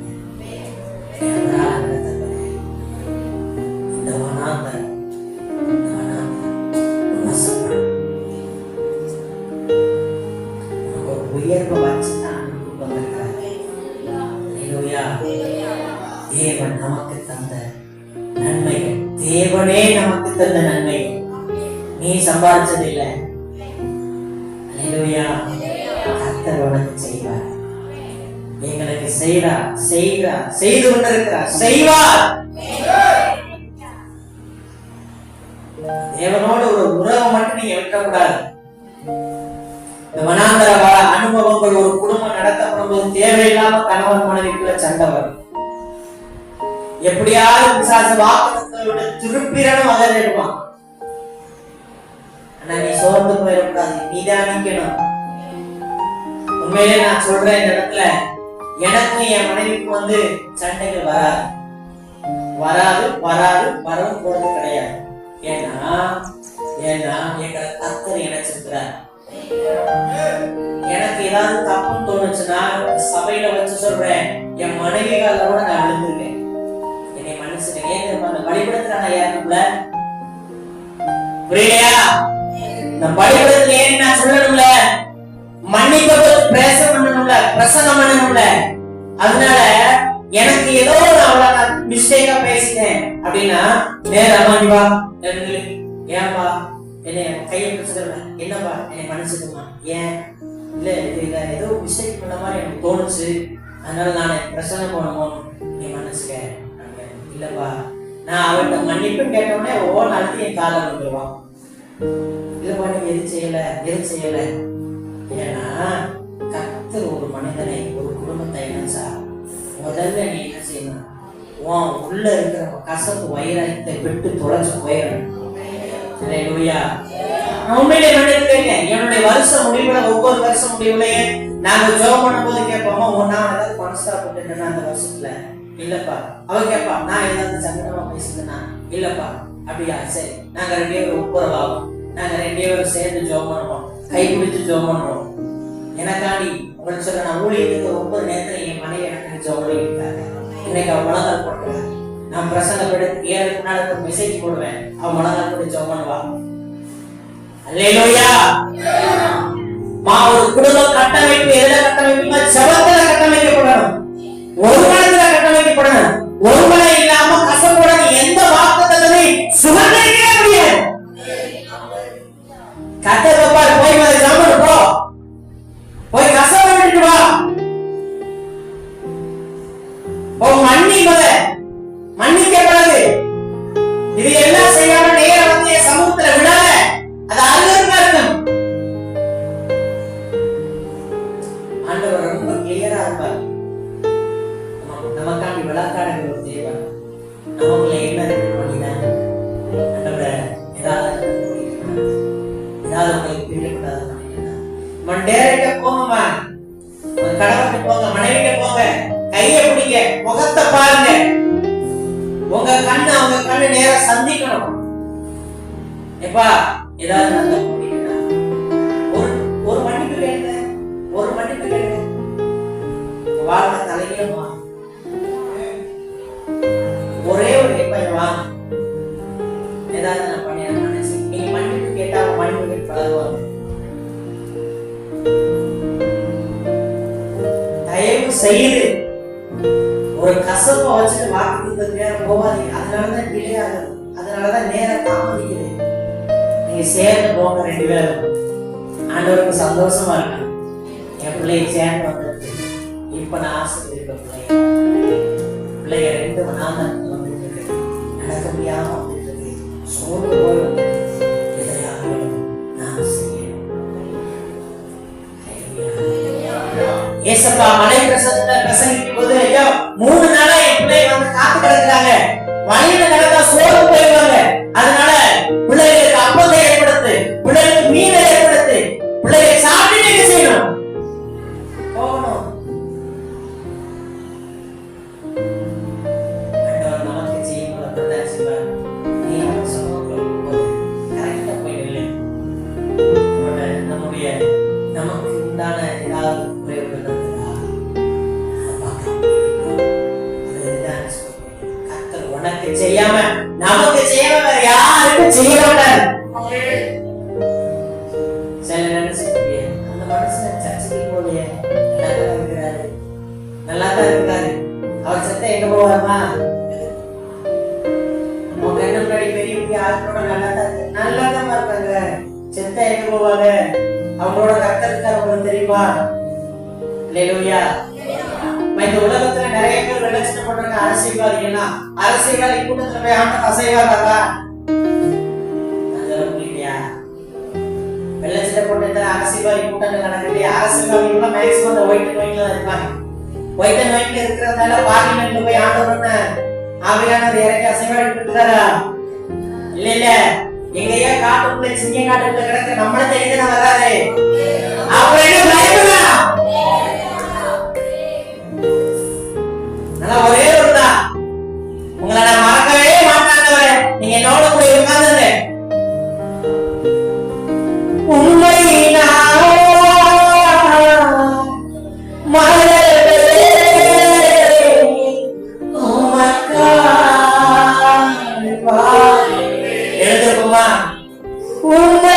இந்த வனாந்தரம் உயர்வை வச்சுதான் தேவன் நமக்கு தந்த நன்மைகள், தேவனே நமக்கு தந்த நன்மைகள். நீ சம்பாதிச்சது இல்லை. கர்த்தர் உனக்கு செய்வார். எங்களுக்கு செய்கிறார், செய்கிறார், செய்து கொண்டிருக்கிறார், செய்வார். தேவனோடு ஒரு உறவை மட்டும் நீங்க விட்டக்கூடாது. இந்த வனாந்தர அனுபவங்கள் ஒரு குடும்பம் நடத்தப்படும் போது தேவையில்லாம கணவன் மனைவிக்குள்ள சண்டை வரும். எப்படியாவது பிசாசு வாக்குத்தத்தோட திருப்பிரனும் அகற்றிடுவான். ஆனா நீ சோர்ந்து போயிடக்கூடாது, நிதானிக்கணும். உண்மையிலே நான் சொல்றேன், இந்த இடத்துல எனக்கும் என் மனைவிக்கு சண்டைகள் வராது, வராது, வராது, வரவும் போறது கிடையாது. ஏன்னா எங்க கர்த்தர் இணைச்சிருக்கிறார். எனக்கு ஏதாவது தப்புன்னு தோணுச்சுன்னா சபையில வச்சு சொல்றேன், என் மனைவிகால கூட நான் விழுந்திருக்கேன், என்னை மன்னிச்சுட்டேன். ஏன் அந்த பலிபடத்துல நான் ஏறணும்ல, புரியலையா? இந்த பலிபடத்துல ஏறி நான் சொல்லணும்ல, மன்னிப்பது பிரசனம் பண்ணணும்ல, பிரசனம் பண்ணணும்ல. அதனால எனக்கு ஏதோ நான் மிஸ்டேக்கா பேசிட்டேன் அப்படின்னா நேரமா நீ வா, ஏன்பா என்ன கையை பிடிச்சிருவேன், என்னப்பா என்னை மன்னிச்சுக்குமா, ஏன் இல்ல இது ஏதோ மிஸ்டேக் பண்ண மாதிரி எனக்கு தோணுச்சு, அதனால நான் பிரச்சனை போனோம், நீ மன்னிச்சுக்க. இல்லப்பா நான் அவர்கிட்ட மன்னிப்பு கேட்டோடனே ஓன் அழுத்தி என் காலை வந்துருவான். இல்லப்பா நீங்க எது செய்யல. ஏன்னா கர்த்தர் ஒரு மனிதனை, ஒரு குடும்பத்தை இணைச்சா முதல்ல நீ என்ன செய்யணும், உன் உள்ள இருக்கிற கசப்பு வைரத்தை விட்டு தொலைச்சு போயிடணும். உண்மையிலே மன்னிப்பேங்க. என்னுடைய வருஷம் முடிவுல, ஒவ்வொரு வருஷம் முடிவுலயே நாங்க ஜெபம் பண்ணும் போது கேட்போமா, நான் ஏதாவது பணஸ்தா போட்டுட்டேன்னா அந்த வருஷத்துல, இல்லப்பா. அவ கேட்பா, நான் ஏதாவது சங்கடமா பேசுறேன்னா, இல்லப்பா. அப்படியா, சரி, நாங்க 2 பேரும் ஒப்புரவாகும், நாங்க 2 பேரும் சேர்ந்து ஜெபம் பண்ணுவோம், கை பிடிச்சு ஜெபம் பண்ணுவோம். எனக்காண்டி உங்களுக்கு சொல்ற, நான் ஊழியத்துக்கு ஒவ்வொரு நேரத்துல என் மனைவி எனக்கு ஜெபம் பண்ணிருக்காங்க. இன்னைக்கு அவன் முழங்கால் போட்டுருவேன், நான் பிரசங்கப்படுத்தி 7 நாளுக்கு மெசேஜ் போடுவேன், அவன் முழங்கால் போட்டு ஜெபம் பண்ணுவா. அல்லேலூயா. ஒரு குடும்ப கட்டமைப்பு எதுல கட்டமைப்புமா? ஜபத்துல கட்டமைக்கப்படணும், ஒருமனத்துல கட்டமைக்கப்படணும். ஒருமனை இல்லாம கசப்புடன் எந்த வாக்குத்தத்தனை சுமந்திருக்கவே முடியாது. கட்டப்பா போய் ஜாமன் போ, போய் கசப்பை விட்டுட்டு வா, மன்னிக்கப்படாது. இது எல்லாம் செய்யாம நேர வந்து சமூகத்துல விடாத, அது அருகருமா இருக்கும். ஆண்டவர் ரொம்ப கிளியரா இருப்பார். நமக்காண்டி விளக்காடுகிற ஒரு தேவன். நமக்குள்ள என்ன பண்ணினாங்க ஆண்டவரை ஏதாவது உங்களுக்கு பிரியப்படாத பண்ணினா டேரக்டா போங்கம்மா, கடவுள்கிட்ட போங்க, மனைவிட்ட போங்க, கையை பிடிங்க, முகத்தை பாருங்க, உங்க கண்ணு அவங்க கண்ணு நேர சந்திக்கணும். எப்பா ஏதாவது நல்ல ஒரு மன்னிப்பு கேளுங்க, ஒரு மன்னிப்பு கேளுங்க, வாழ்க்கை தலையிலுமா ஒரே ஒரு பையன் வாங்க, ஏதாவது நான் பண்ணி மனசு நீங்க மன்னிப்பு கேட்டா மன்னிப்பு கேட்டு பழகுவாங்க. தயவு செய்து ஒரு கசப்பை வச்சுட்டு வாக்கு நேரம் போவாதீங்க. அதனாலதான் டிலே ஆகுது, அதனாலதான் நேரம் தாமதிக்குது. நீங்க சேர்ந்து போங்க, 2 பேரும் ஆண்டவருக்கு சந்தோஷமா இருக்கு. என் பிள்ளைய சேர்ந்து வந்துருக்கு. இப்ப நான் ஆசிரியர் பிள்ளைய 2 மணி நேரம் வந்துட்டு இருக்கு, நடக்க முடியாம வந்துட்டு இருக்கு, சோர்ந்து போய் வந்து எதையாக நான் செய்யணும். ஏசப்பா மலை பிரசங்கிக்கும் போது 3 நாளா என் பிள்ளை வந்து காத்து கிடக்குறாங்க, வழியில நடந்தா சோர்ந்து போயிடுவாங்க. அதனால பிள்ளைகளுக்கு அப்பத்தை ஏற்படுத்து, பிள்ளைகளுக்கு மீனை ஏற்படுத்து, பிள்ளைகளை சாப்பிட்டு என்ன செய்யணும் போகணும். நமக்கு செய்யும்போது அப்படிதான் செய்வார். நீ அவன் சமூகத்தில் கரெக்டா போய் இல்லை, நம்முடைய நமக்கு உண்டான ஏதாவது குறைவுகள் உனக்கு செய்யாம நமக்கு செய்யாம வேற யாருக்கும் செய்ய மாட்டார். சில நினைச்சிருப்பீங்க அந்த மனுஷன் சர்ச்சைக்கு போலியே நல்லா தான் இருக்காரு, அவர் செத்த எங்க போவாருமா? உங்க என்ன முன்னாடி பெரிய பெரிய ஆட்களோட நல்லா தான் இருக்கு, நல்லா தான் இருக்காங்க, செத்த எங்க போவாங்க? அவங்களோட கர்த்தர் இருக்காரு, உங்களுக்கு தெரியுமா? அல்லேலூயா. இந்த உலகத்துல நிறைய பேர் வெள்ளச்சட்டை போடுறாங்க அரசியல்வாதிகள்னா, அரசியல்வாதி கூட்டத்துல போய் ஆண்ட அசைவாதாரா? வெள்ளச்சட்டை போட்டு அரசியல்வாதி கூட்டங்கள் நடக்குது. அரசியல்வாதிகள் மேக்சிமம் ஒயிட் அண்ட் ஒயிட்ல இருப்பாங்க. ஒயிட் அண்ட் ஒயிட்ல இருக்கிறதுனால பார்லிமெண்ட்ல போய் ஆண்டவர்னு ஆவியானவர் இறக்கி அசைவாடி கொடுத்தாரா? இல்ல இல்ல, எங்கேயா காட்டுக்குள்ள சிங்க காட்டுக்குள்ள கிடக்க நம்மள தெரியுதுன்னா வராது. அப்புறம் என்ன பயப்படலாம்? ஒரே ஒரு தான் உங்களை நான் மறக்கவே மாட்டாண்டவரே, நீங்க என்னோட கூட உட்கார்ந்துங்க. உண்மை எழுதுக்குமா உண்மை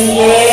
Yes,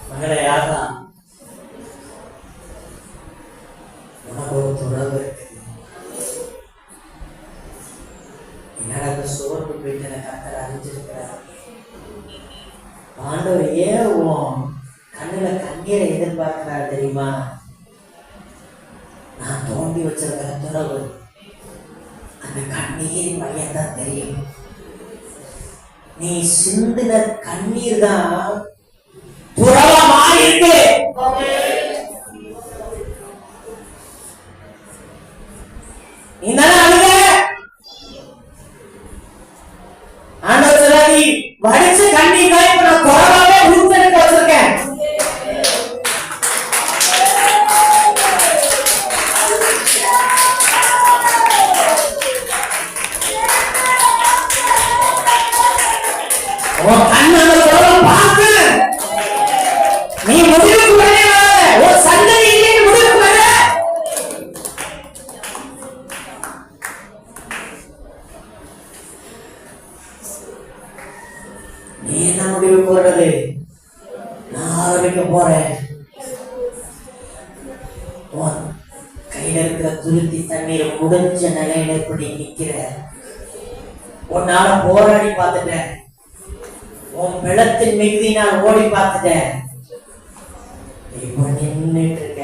மகளே ஆகா, உனக்கு ஒரு தொடர்பு இருக்கு. என்னடா சோர்ந்து போயிட்டு கத்தரை அறிஞ்சிருக்கிறார். ஆண்டவர் ஏன் உன் கண்ணுல கண்ணீரை எதிர்பார்க்கிறார் தெரியுமா? நான் தோண்டி வச்சிருக்கிற துறவு அந்த கண்ணீரின் வழியாதான் தெரியும். நீ சிந்தின கண்ணீர் தான் துறவா மாறி இருக்கு. நீ தானே அழுக. ஆண்டவர் சொல்றார், நீ வடிச்ச கண்ணீர் தான் இப்ப நான் துறவாவே உருவெடுக்க வச்சிருக்கேன். நீ முடிவுக்கு வரவே வராத. ஒரு சந்ததி இல்லைன்னு முடிவுக்கு வர. நீ என்ன முடிவுக்கு வர்றது? நான் ஆரம்பிக்க போறேன். கையில இருக்கிற துருத்தி தண்ணீர் முடிஞ்ச நிலையில இப்படி நிக்கிற. உன்னால போராடி பார்த்துட்டேன். உன் வெள்ளத்தின் மிகுதி நான் ஓடி பார்த்துட்டேன். இப்ப நின்றுட்டு இருக்க.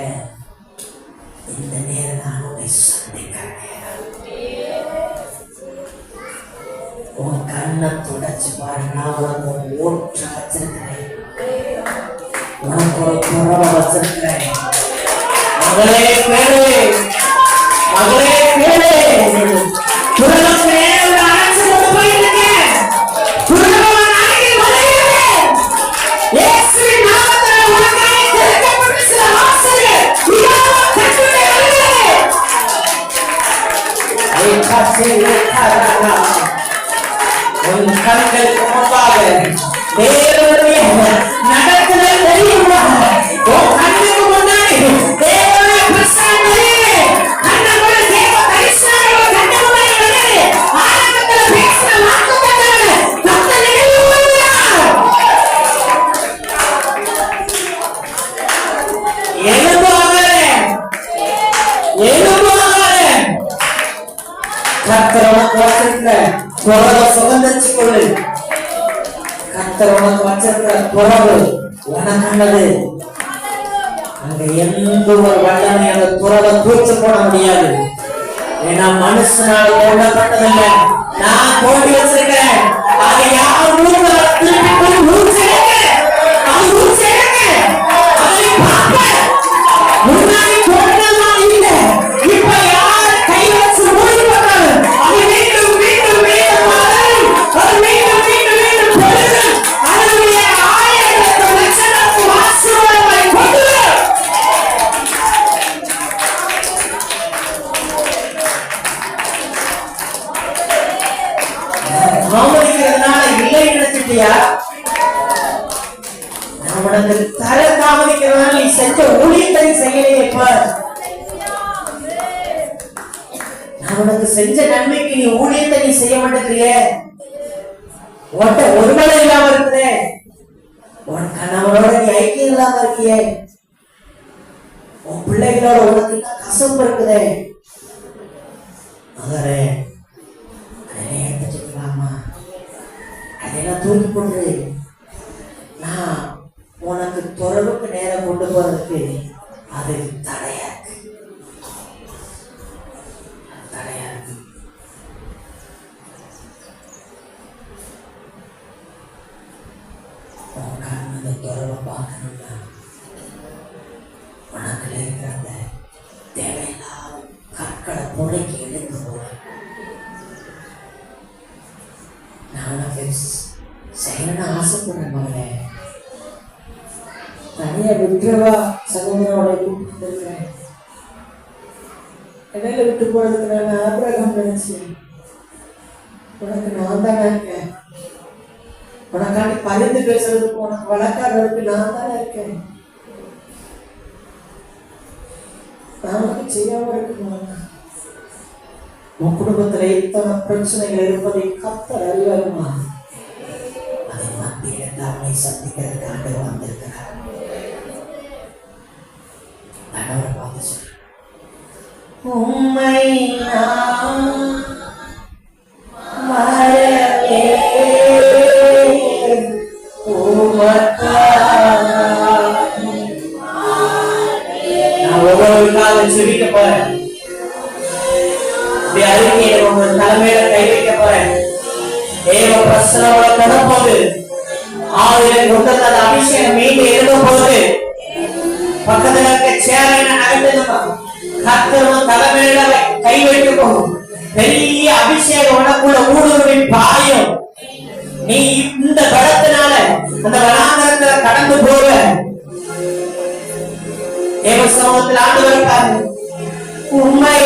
இந்த நேரம் நான் உன்னை சந்திக்கிறேன். உன் கண்ணை தொடச்சு பாரு. நான் உனக்கு ஓற்ற வச்சிருக்கிறேன். உனக்கு ஒரு குறவை வச்சிருக்கிறேன். மகளே பேரு, மகளே பேரு, கண்களுக்கு முன்பாக தேவனுடைய நடக்குதல் தெரியுமா? கண்ணுக்கு முன்னாடி தேவனுடைய பிரசன்னமே கண்ணோட தேவ பரிசுத்தமான கண்ணோட ஆரம்பத்துல துறவை சுகந்தரிச்சு கொள்ளு. கர்த்தர் உனக்கு வச்சிருக்கிற துறவு உனக்கானது. அங்க எந்த ஒரு வல்லமை அந்த துறவை தூச்சு போட முடியாது. ஏன்னா மனுஷனால போடப்பட்டதில்லை, நான் போட்டி வச்சிருக்கிறேன். அதை யார் திருப்பி போய் முன்னாடி போட்டதெல்லாம் இல்லை. இப்ப யார் கை வச்சு மூடி போட்டாலும் அது மீண்டும் மீண்டும் மீண்டும் அது மீண்டும் மீண்டும் மீண்டும் பொழுது அதனுடைய ஆயிரத்து லட்சணத்து ஆசீர்வாதங்களை கொண்டு தாமதிக்கிறதுனால இல்லை நினைச்சிட்டியா? உனக்கு தர தாமதிக்கிறதுனால நீ செஞ்ச ஊழியத்தை செய்யலையே. இப்ப நான் உனக்கு செஞ்ச நன்மைக்கு நீ ஊழியத்தை நீ செய்ய மாட்டேங்கிறியே. உன்கிட்ட ஒரு வேலை இல்லாம இருக்குதே, உன் கணவனோட நீ ஐக்கியம் இல்லாம இருக்கியே, உன் பிள்ளைகளோட உனக்கு கசப்பு இருக்குதே. மகரே அதெல்லாம் தூக்கி போட்டு நான் உனக்கு துறவுக்கு நேரம் கொண்டு போறதுக்கு அது தடையா இருக்கு. அந்த துறவை பார்க்கணும்னா உனக்குள்ள இருக்கிற அந்த தேவையில்லாத கற்களை புனைக்கு எடுத்து போற நான் உனக்கு செய்யணும்னு ஆசைப்படுறேன். மகளே தனியா விட்டுருவா சகோதரோட கூப்பிட்டு இருக்கிறேன். இடையில விட்டு போறதுக்கு நான் ஆபிரகாம் நினைச்சேன். உனக்கு நான் தானே இருக்கேன். உனக்காண்டி பரிந்து பேசுறதுக்கு உனக்கு வழக்காடுறதுக்கு நான் தானே இருக்கேன். நான் உனக்கு செய்யாம இருக்கணும். உன் குடும்பத்துல இத்தனை பிரச்சனைகள் இருப்பதை கர்த்தர் அறிவாருமா. அதை மத்தியில அவனை சந்திக்கிறதுக்கு ஆண்டவர் வந்திருக்கிறார். அவரை பார்த்து சொல்ற உம்மை நான் ஒவ்வொரு காலம் செவிக்க போறேன். அறிக்கையை உங்க தலைமையில கை வைக்க போறேன். தேவ பிரசனோட தொடர்போது ஆவில கொண்டு அபிஷேகம் மீண்டும் எழுத போது பக்கத்துல இருக்க சேரை நகர்ந்து கர்த்தரும் தலைமையில கை வைக்க போகும். பெரிய அபிஷேகம் உனக்குள்ள ஊடுருவி பாயும். நீ இந்த பலத்தினால அந்த வனாந்தரத்துல கடந்து போக தேவ சமூகத்தில் ஆண்டவர் பாரு. உம்மை